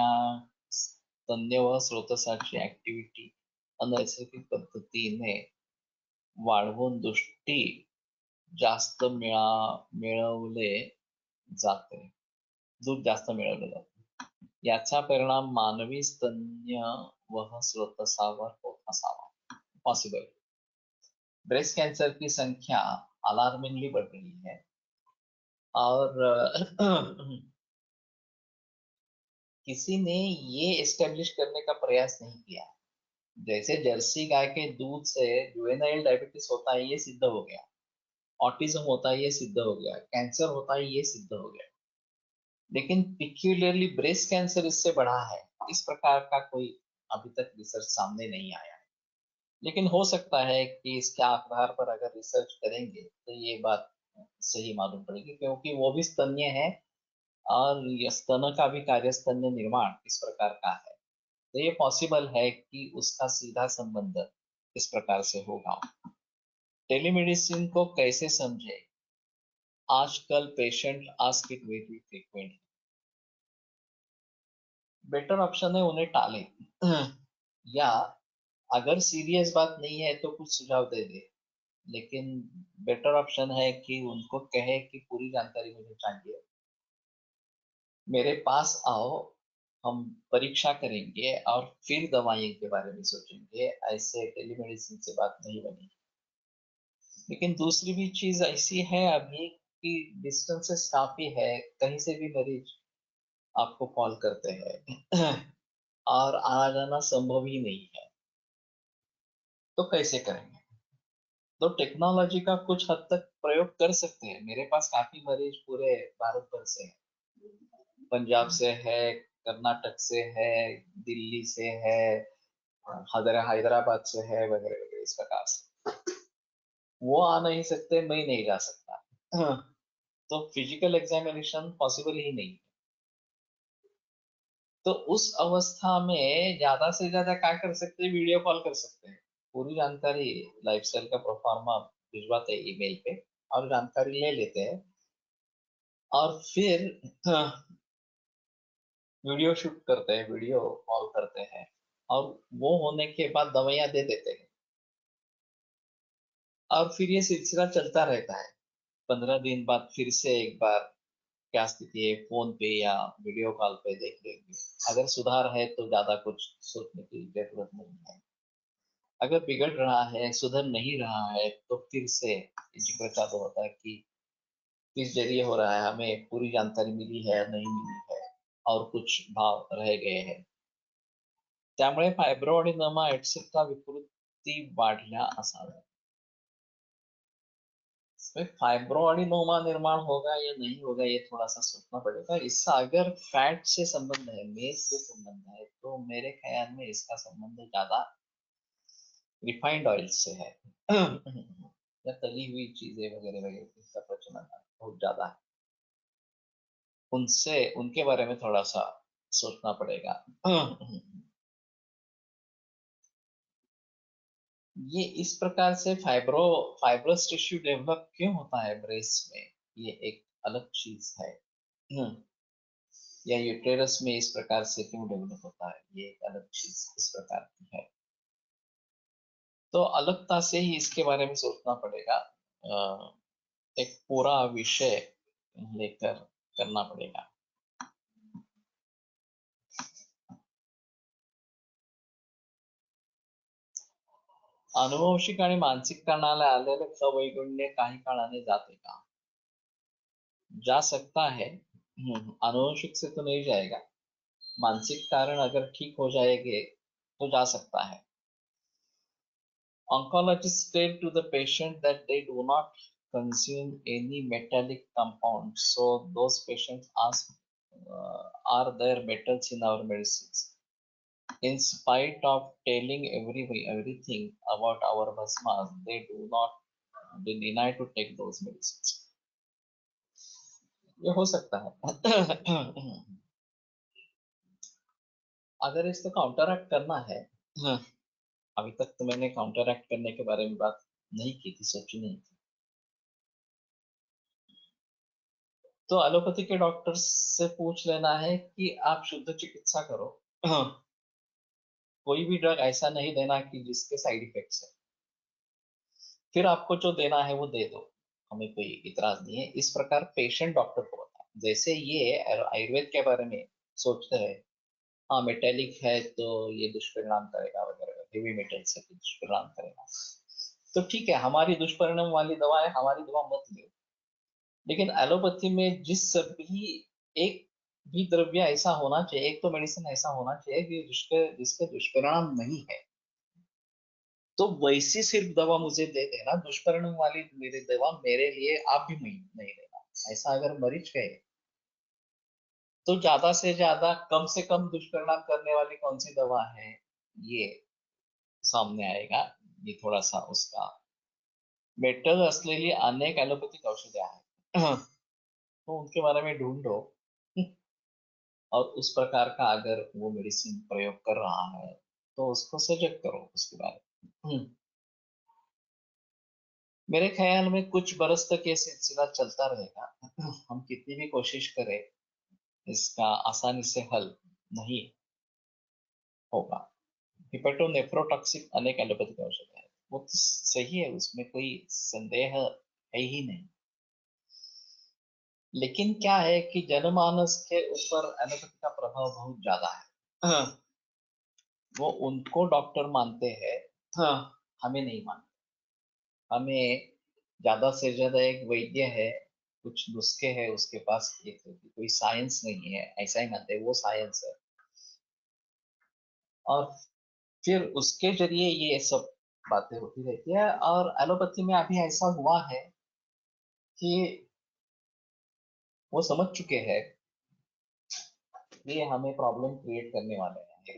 व स्रोतसाची ऍक्टिव्हिटी अनैसर्गिक पद्धतीने वाढवून दृष्टी जास्त मिळवले जाते, दूध जास्त मिळवले जाते. याचा परिणाम मानवी स्तन्य वह स्रोतसावर होत असावा. पॉसिबल. ब्रेस्ट कैंसर की संख्या अलार्मिंगली बढ़ रही है, और किसी ने ये एस्टेब्लिश करने का प्रयास नहीं किया. जैसे जर्सी गाय के दूध से जुवेनाइल डायबिटीज होता है ये सिद्ध हो गया, ऑटिज्म होता है ये सिद्ध हो गया, कैंसर होता है ये सिद्ध हो गया, लेकिन पिक्यूलियरली ब्रेस्ट कैंसर इससे बढ़ा है, इस प्रकार का कोई अभी तक रिसर्च सामने नहीं आया है. लेकिन हो सकता है कि इसके आधार पर अगर रिसर्च करेंगे तो ये बात सही मालूम पड़ेगी, क्योंकि वो भी स्तन्य है और ये स्तन का भी कार्यस्तन्य निर्माण इस प्रकार का है, तो ये पॉसिबल है कि उसका सीधा संबंध इस प्रकार से होगा। टेलीमेडिसिन को कैसे समझे? आजकल patient ask it very frequently. Better option है उन्हें टाले या अगर सीरियस बात नहीं है तो कुछ सुझाव दे दे, लेकिन बेटर ऑप्शन है कि उनको कहे कि पूरी जानकारी मुझे चाहिए, मेरे पास आओ, हम परीक्षा करेंगे और फिर दवाइयों के बारे में सोचेंगे। ऐसे टेलीमेडिसिन से बात नहीं बनेगी। लेकिन दूसरी भी चीज ऐसी है अभी कि डिस्टेंसेस काफी है, कहीं से भी मरीज आपको कॉल करते हैं और आना जाना संभव ही नहीं है, तो कैसे करेंगे? तो टेक्नोलॉजी का कुछ हद तक प्रयोग कर सकते हैं। मेरे पास काफी मरीज पूरे भारत भर से हैं, पंजाब से है, कर्नाटक से है, दिल्ली से है, हैदराबाद से है, वगैरह वगैरह इस प्रकार से। वो आ नहीं सकते, मैं नहीं जा सकता तो फिजिकल एग्जामिनेशन पॉसिबल ही नहीं। तो उस अवस्था में ज्यादा से ज्यादा क्या कर सकते हैं? वीडियो कॉल कर सकते हैं, पूरी जानकारी लाइफस्टाइल का प्रोफार्मा भिजवाते हैं ईमेल पे और जानकारी ले लेते हैं और फिर वीडियो शूट करते हैं, वीडियो कॉल करते हैं और वो होने के बाद दवाइयां दे देते हैं और फिर ये सिलसिला चलता रहता है। 15 दिन बाद फिर से एक बार क्या स्थिति है फोन पे या वीडियो कॉल पे देख लेंगे। अगर सुधार है तो ज्यादा कुछ सोचने की जरूरत नहीं है, अगर बिगड़ रहा है, सुधर नहीं रहा है, तो फिर से जिक्र चालू होता है कि किस जरिए हो रहा है, हमें पूरी जानकारी मिली है या नहीं मिली है और कुछ भाव रह गए हैं। त्यामुळे फायब्रोअडिनोमा एटसेट्रा विकृती वाढल्या असाव्यात। फाइब्रोअडिनोमा निर्माण होगा या नहीं होगा ये थोड़ा सा सोचना पड़ेगा। इसका अगर फैट से संबंध है, मेद से संबंध है, तो मेरे ख्याल में इसका संबंध ज्यादा रिफाइंड ऑयल से है या तली हुई चीजें वगैरह वगैरह इसका प्रचलन बहुत ज्यादा है, उनसे उनके बारे में थोड़ा सा सोचना पड़ेगा ये इस प्रकार से फाइब्रस टिश्यू डेवलप क्यों होता है ब्रेस्ट में, ये एक अलग चीज है। या यूटेरस में इस प्रकार से क्यों डेवलप होता है, ये एक अलग चीज इस प्रकार की है। तो अलगता से ही इसके बारे में सोचना पड़ेगा, एक पूरा विषय लेकर करना पड़ेगा। अनुवंशिक आणि मानसिक कारणाला आलेले अवैगुण्य काही काळाने जाते का? जा सकता है। अनुवंशिक से तो नहीं जाएगा, मानसिक कारण अगर ठीक हो जाएंगे तो जा सकता है। Oncologists tell to the patient that they do not consume any metallic compounds. So those patients ask, are there metals in our medicines? In spite of telling everything about our bhasmas, they do not, they deny to take those medicines. ये हो सकता है अगर इसको काउंटरएक्ट करना है, अभी तक तो मैंने काउंटरएक्ट करने के बारे में बात नहीं की थी, सोची नहीं थी। तो एलोपैथी के डॉक्टर से पूछ लेना है कि आप शुद्ध चिकित्सा करो, कोई भी ड्रग ऐसा नहीं देना कि जिसके साइड इफेक्ट्स है, फिर आपको जो देना है वो दे दो, हमें कोई इतराज नहीं है। इस प्रकार पेशेंट डॉक्टर को होता है। जैसे ये आयुर्वेद के बारे में सोचते हैं, हाँ मेटेलिक है तो ये दुष्परिणाम करेगा वगैरह, हेवी मेटल से दुष्परिणाम करेगा, तो ठीक है हमारी दुष्परिणाम वाली दवा है, हमारी दवा मत लो। लेकिन एलोपैथी में जिस भी एक भी द्रव्य ऐसा होना चाहिए, एक तो मेडिसिन ऐसा होना चाहिए कि जिसके दुष्परिणाम नहीं है, तो वैसी सिर्फ दवा मुझे दे देना, दुष्परिणाम वाली मेरी दवा मेरे लिए आप भी नहीं लेना। ऐसा अगर मरीज कहे तो ज्यादा से ज्यादा कम से कम दुष्परिणाम करने वाली कौन सी दवा है ये सामने आएगा। ये थोड़ा सा उसका मेटल असलेली अनेक एलोपैथिक औषधे आहेत तो उनके बारे में ढूंढो और उस प्रकार का अगर वो मेडिसिन प्रयोग कर रहा है तो उसको सजग करो उसके बारे में। मेरे ख्याल में कुछ बरस तक ये सिलसिला चलता रहेगा। हम कितनी भी कोशिश करें इसका आसानी से हल नहीं होगा। हिपेटोनेफ्रोटॉक्सिक अनेक एलोपैथिक औषध है, वो तो सही है, उसमें कोई संदेह है ही नहीं। लेकिन क्या है कि जनमानस के ऊपर एलोपैथी का प्रभाव बहुत ज्यादा है। वो उनको डॉक्टर मानते हैं, हमें नहीं मानते। हमें ज्यादा से ज्यादा एक वैद्य है, कुछ नुस्खे हैं उसके पास, एक कोई साइंस नहीं है ऐसा ही मानते हैं, वो साइंस है। और फिर उसके जरिए ये सब बातें होती रहती है। और एलोपैथी में अभी ऐसा हुआ है कि वो समझ चुके हैं ये हमें प्रॉब्लम क्रिएट करने वाले हैं, ये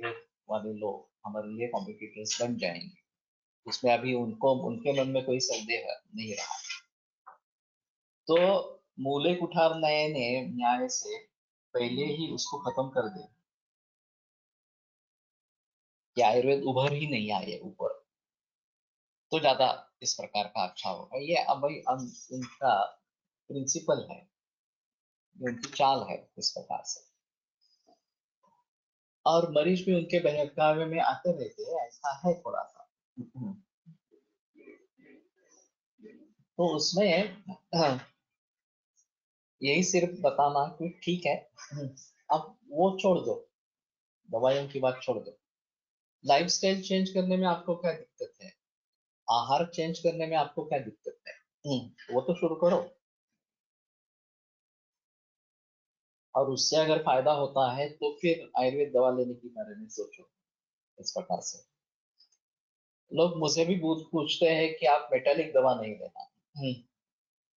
वाले लोग हमारे लिए कॉम्पिटिटर्स बन जाएंगे। उसमें अभी उनको उनके मन में कोई संदेह नहीं रहा। तो मूले कुठार नए ने न्याय से पहले ही उसको खत्म कर दे कि आयुर्वेद उभर ही नहीं आए ऊपर, तो ज्यादा इस प्रकार का अच्छा होगा। ये अब भाई उनका प्रिंसिपल है, उनकी चाल है इस प्रकार से। और मरीज भी उनके बहकावे में आते रहते हैं, ऐसा है थोड़ा सा। तो उसमें यही सिर्फ बताना कि ठीक है, अब वो छोड़ दो, दवाइयों की बात छोड़ दो, लाइफस्टाइल चेंज करने में आपको क्या दिक्कत है, आहार चेंज करने में आपको क्या दिक्कत है, वो तो शुरू करो। और उससे अगर फायदा होता है तो फिर आयुर्वेद दवा लेने के बारे में सोचो। इस प्रकार से लोग मुझे भी पूछते हैं कि आप मेटालिक दवा नहीं लेना।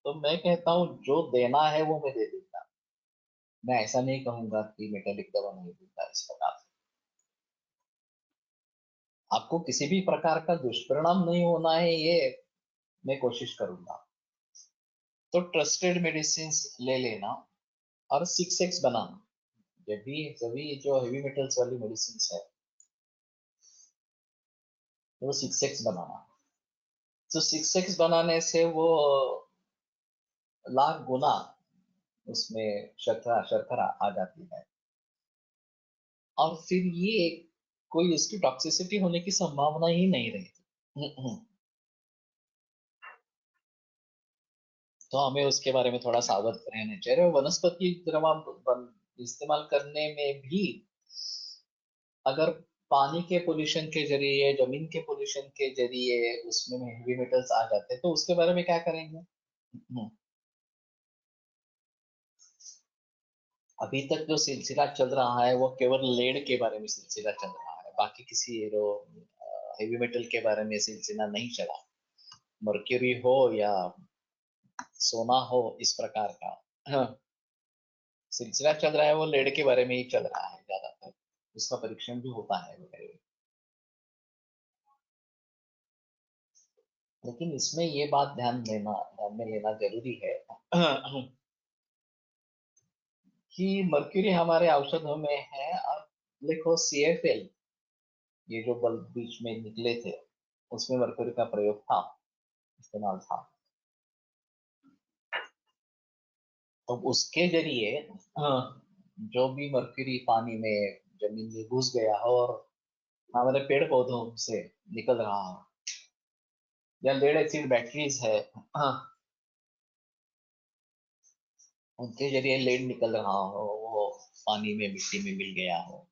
तो मैं कहता हूँ जो देना है वो मैं दे दूंगा, मैं ऐसा नहीं कहूंगा कि मेटालिक दवा नहीं दूंगा। इस प्रकार से आपको किसी भी प्रकार का दुष्परिणाम नहीं होना है, ये मैं कोशिश करूंगा। तो ट्रस्टेड मेडिसिन ले लेना और 6x बनाना। जब भी सभी जो हेवी मेटल्स वाली मेडिसिन है वो 6x बनाना। तो 6x बनाने से वो लाख गुना उसमें शर्करा शर्करा आ जाती है। और फिर ये कोई उसकी टॉक्सिसिटी होने की संभावना ही नहीं रहती। तो हमें उसके बारे में थोड़ा सावध रहना चाहिए। वनस्पति द्रवा इस्तेमाल करने में भी अगर पानी के पोल्यूशन के जरिए, जमीन के पोल्यूशन के जरिए उसमें हेवी मेटल्स आ जाते हैं तो उसके बारे में क्या करेंगे। अभी तक जो सिलसिला चल रहा है वो केवल लेड के बारे में सिलसिला चल रहा है, बाकी किसी हेवी मेटल के बारे में सिलसिला नहीं चला। मर्क्यूरी हो या सोना हो, इस प्रकार का सिलसिला चल रहा है वो लेड के बारे में ही चल रहा है ज्यादातर। उसका परीक्षण भी होता है वगैरह। लेकिन इसमें ये बात ध्यान में लेना जरूरी है कि मर्क्यूरी हमारे औषधों में है। और देखो CFL, ये जो बल्ब बीच में निकले थे उसमें मर्क्यूरी का प्रयोग था, इस्तेमाल था। तो उसके जरिए जो भी मर्क्यूरी पानी में जमीन में घुस गया हो और हमारे पेड़ पौधों से निकल रहा हो, या लेड एसिड बैटरीज है, हाँ, उनके जरिए लेड निकल रहा हो, वो पानी में मिट्टी में मिल गया हो,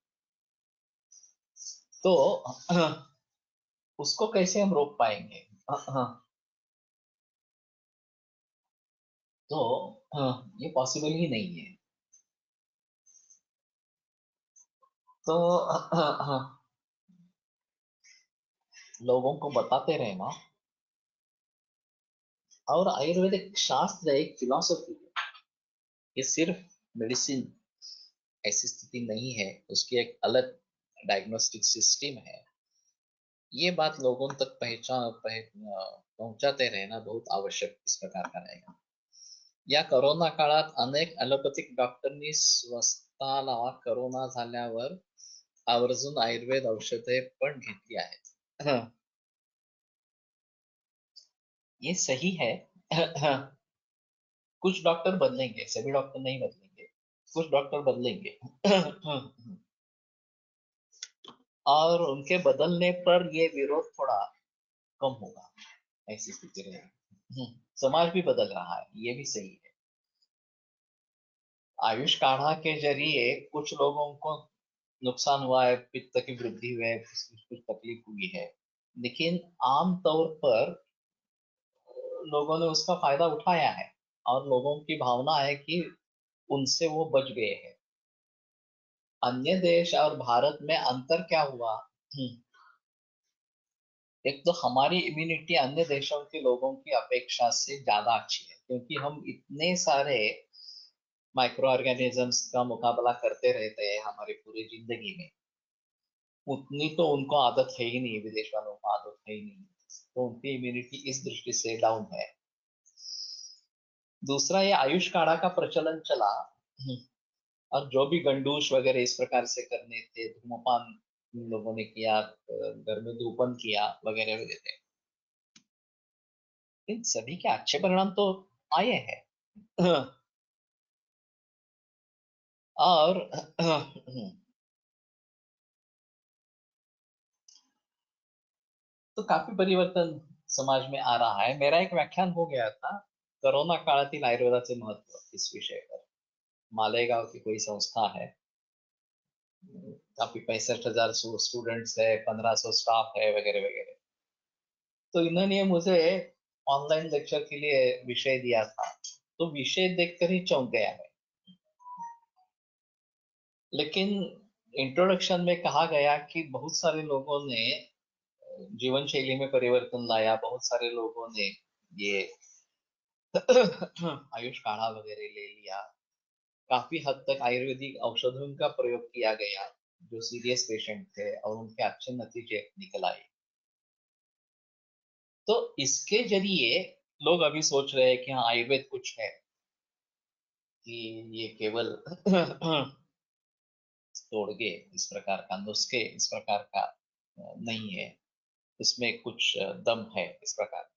तो उसको कैसे हम रोक पाएंगे। तो ये पॉसिबल ही नहीं है। तो लोगों को बताते रहना। और आयुर्वेदिक शास्त्र एक फिलॉसफी है, ये सिर्फ मेडिसिन ऐसी स्थिति नहीं है, उसकी एक अलग डायग्नोस्टिक सिस्टम है। ये बात लोगों तक पहुंचाते रहना बहुत आवश्यक इस प्रकार का रहेगा। या कोरोना काळात अनेक ॲलोपॅथिक डॉक्टरांनी स्वतःला कोरोना झाल्यावर आवर्जून आयुर्वेद औषधे पण घेतली आहेत. ये सही है. कुछ डॉक्टर बदलेंगे, सभी डॉक्टर नहीं बदलेंगे, कुछ डॉक्टर बदलेंगे. और उनके बदलने पर ये विरोध थोड़ा कम होगा, ऐसी स्थिति रहेगी. समाज भी बदल रहा है, ये भी सही है. आयुष काढ़ा के जरिए कुछ लोगों को नुकसान हुआ है, पित्त की वृद्धि हुई है, कुछ तकलीफ हुई है, लेकिन आम तौर पर लोगों ने उसका फायदा उठाया है और लोगों की भावना है कि उनसे वो बच गए हैं. अन्य देश और भारत में अंतर क्या हुआ? एक तो हमारी इम्यूनिटी अन्य देशों के लोगों की अपेक्षा से ज्यादा अच्छी है, क्योंकि हम इतने सारे माइक्रो ऑर्गेनिजम्स का मुकाबला करते रहते हैं हमारी पूरी जिंदगी में. उतनी तो उनको आदत है ही नहीं, विदेश वालों को आदत है ही नहीं, तो उनकी इम्यूनिटी इस दृष्टि से डाउन है. दूसरा, ये आयुष काढ़ा का प्रचलन चला और जो भी गंडूश वगैरह इस प्रकार से करने थे, धूमपान लोगों ने किया, घर में धूपन किया वगैरह वगैरह, इन सभी के अच्छे परिणाम तो आए हैं. और तो काफी परिवर्तन समाज में आ रहा है. मेरा एक व्याख्यान हो गया था कोरोना काळातील आयुर्वेदाचे महत्व इस विषय पर. मालेगांव की कोई संस्था है, काफी 65,000 स्टूडेंट्स है, 1,500 स्टाफ है वगैरह वगैरह. तो इन्होंने मुझे ऑनलाइन लेक्चर के लिए विषय दिया था, तो विषय देखकर ही चौंक गया है. लेकिन इंट्रोडक्शन में कहा गया कि बहुत सारे लोगों ने जीवन शैली में परिवर्तन लाया, बहुत सारे लोगों ने ये आयुष काढ़ा वगैरह ले लिया, काफी हद तक आयुर्वेदिक औषधों का प्रयोग किया गया जो सीरियस पेशेंट थे और उनके अच्छे नतीजे निकल आए. तो इसके जरिए लोग अभी सोच रहे हैं कि हाँ, आयुर्वेद कुछ है, कि ये केवल तोड़गे इस प्रकार का नुस्खे इस प्रकार का नहीं है, इसमें कुछ दम है इस प्रकार.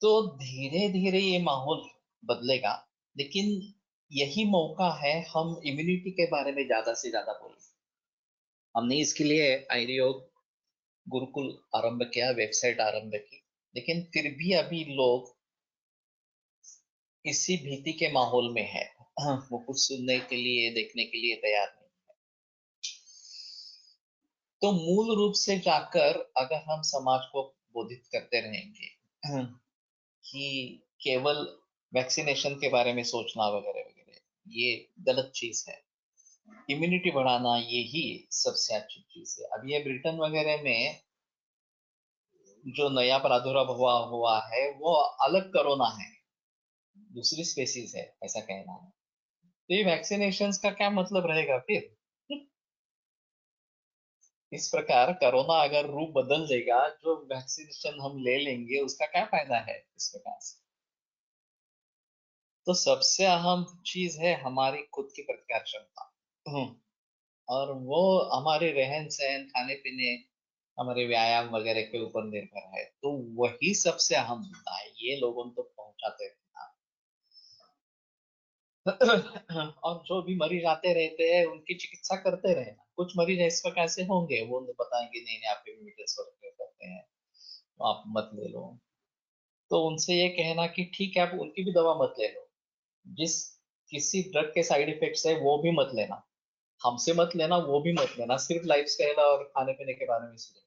तो धीरे धीरे ये माहौल बदलेगा, लेकिन यही मौका है हम इम्यूनिटी के बारे में ज्यादा से ज्यादा बोलें. हमने इसके लिए आयुर्योग गुरुकुल आरंभ किया, वेबसाइट आरंभ की, लेकिन फिर भी अभी लोग इसी भीति के माहौल में है. वो कुछ सुनने के लिए देखने के लिए तैयार नहीं. तो मूल रूप से जाकर अगर हम समाज को बोधित करते रहेंगे कि केवल वैक्सीनेशन के बारे में सोचना वगैरह वगैरह ये गलत चीज है, इम्यूनिटी बढ़ाना यही सबसे अच्छी चीज है. अब ये ब्रिटेन वगैरह में जो नया प्रादुर्भाव हुआ है वो अलग कोरोना है, दूसरी स्पेसीज है, ऐसा कहना है. तो ये वैक्सीनेशन का क्या मतलब रहेगा फिर? इस प्रकार कोरोना अगर रूप बदल देगा, जो वैक्सीनेशन हम ले लेंगे उसका क्या फायदा है इस प्रकार से? तो सबसे अहम चीज है हमारी खुद की प्रतिकार क्षमता, और वो हमारे रहन सहन, खाने पीने, हमारे व्यायाम वगैरह के ऊपर निर्भर है. तो वही सबसे अहम मुद्दा है, ये लोगों तक पहुंचाते रहना. और जो भी मरीज आते रहते हैं उनकी चिकित्सा करते रहना. कुछ मरीज इस प्रकार से होंगे, वो बताएंगे नहीं नहीं आप इम्यूनिटी वर्क करते हैं तो आप मत ले लो. तो उनसे ये कहना कि ठीक है, आप उनकी भी दवा मत ले लो, जिस किसी ड्रग के साइड इफेक्ट्स है वो भी मत लेना, हमसे मत लेना, वो भी मत लेना, सिर्फ लाइफस्टाइल और खाने पीने के बारे में सुनो.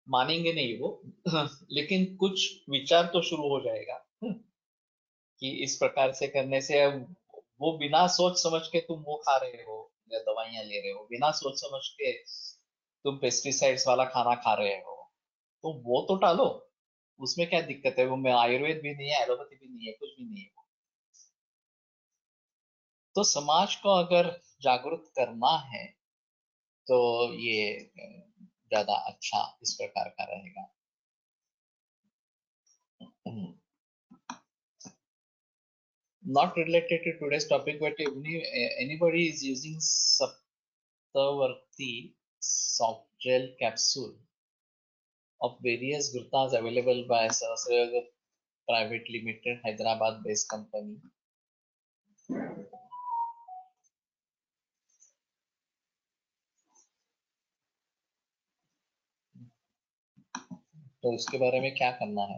मानेंगे नहीं वो. लेकिन कुछ विचार तो शुरू हो जाएगा कि इस प्रकार से करने से वो बिना सोच समझ के तुम वो खा रहे हो या दवाइयां ले रहे हो, बिना सोच समझ के तुम पेस्टिसाइड्स वाला खाना खा रहे हो, तो वो तो टालो. उसमें क्या दिक्कत है? वो में आयुर्वेद भी नहीं है, एलोपैथी भी नहीं है, कुछ भी नहीं है. तो समाज को अगर जागरूक करना है तो ये ज्यादा अच्छा इस प्रकार का रहेगा. not related to today's topic, but if anybody is using Saptavarti soft gel capsule of various gurtas available by Sahasrayog Private Limited, Hyderabad based company. तो उसके बारे में क्या करना है?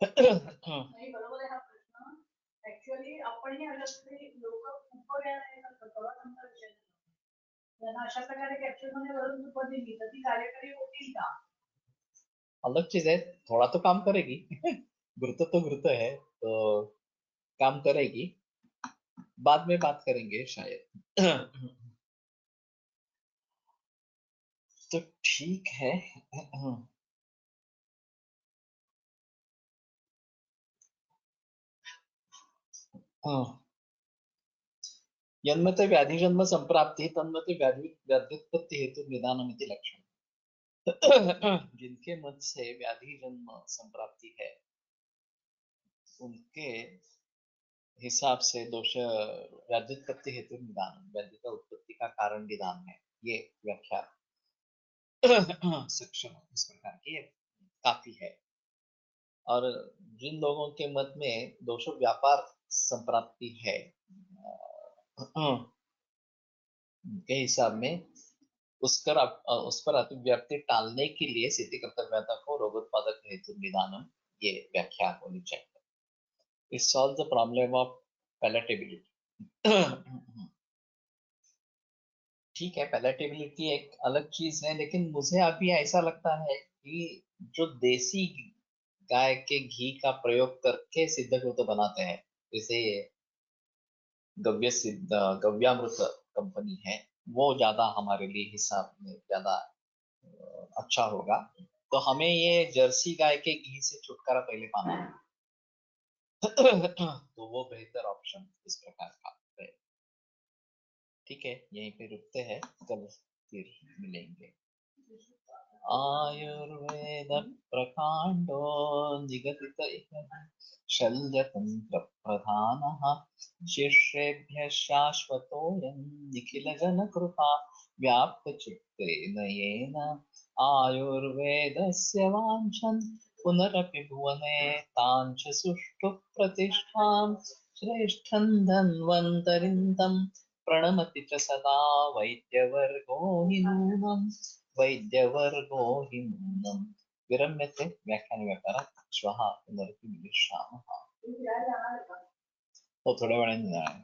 नाही बरोबर आहे हा प्रश्न. ऍक्च्युअली आपणही अशातले लोक खूप वेळा हे करतात. परवा नंतर विषय त्यांना अशा प्रकारे कॅप्सूल मध्ये भरून सुपर दिली तर ती कार्यकारी होतील का? अलग चीज है, थोड़ा तो काम करेगी. गुरुत्व तो गुरुत्व है, तो काम करेगी. बाद में बात करेंगे शायद. तो ठीक है. यन्मते व्याधि जन्म संप्राप्ति तन्मते व्याध्युत्पत्ति हेतु निदानमिति लक्षण. जिनके मत से व्याधि जन्म संप्राप्ति है, उनके हिसाब से दोष व्याध्युत्पत्ति हेतु निदान, व्याधि का उत्पत्ति का कारण निदान है. ये व्याख्या सक्षम इस प्रकार की काफी है. और जिन लोगों के मत में दोष व्यापार संप्राप्ति है, के हिसाब में उस पर अतिव्याप्ति टालने के लिए सिद्धि कर्तव्यता को रोगोत्पादक हेतु निदानम, ये व्याख्या होनी चाहिए. It solves the problem of palatability. ठीक है, palatability एक अलग चीज है, लेकिन मुझे अभी ऐसा लगता है कि जो देसी गाय के घी का प्रयोग करके सिद्धघृत बनाते हैं, जैसे गव्यामृत कंपनी है, वो ज्यादा हमारे लिए हिसाब में ज्यादा अच्छा होगा. तो हमें ये जर्सी गाय के घी से छुटकारा पहले पाना है. तो वो बेहतर ऑप्शन इस प्रकार का है. ठीक है, यहीं पे रुकते हैं, कल फिर मिलेंगे. आयुर्वेद प्रकांडो निगदित शल्यतंत्र प्रधानः शिष्येभ्यः शाश्वतोऽयं निखिल जनकृपा व्याप्त चित्तेन येन आयुर्वेदस्य वाञ्छन् पुनरपि भुवने ताञ्च सुष्ठु प्रतिष्ठां श्रेष्ठं धन्वन्तरिं प्रणमति च सदा वैद्यवर्गो हि नूनम् विरम्यते व्याख्यानव्यापारात्. श्वः पुनरपि मिलिष्यामः. तुम्ही फिरायला जाणार का? हो, थोड्या वेळाने जाणार.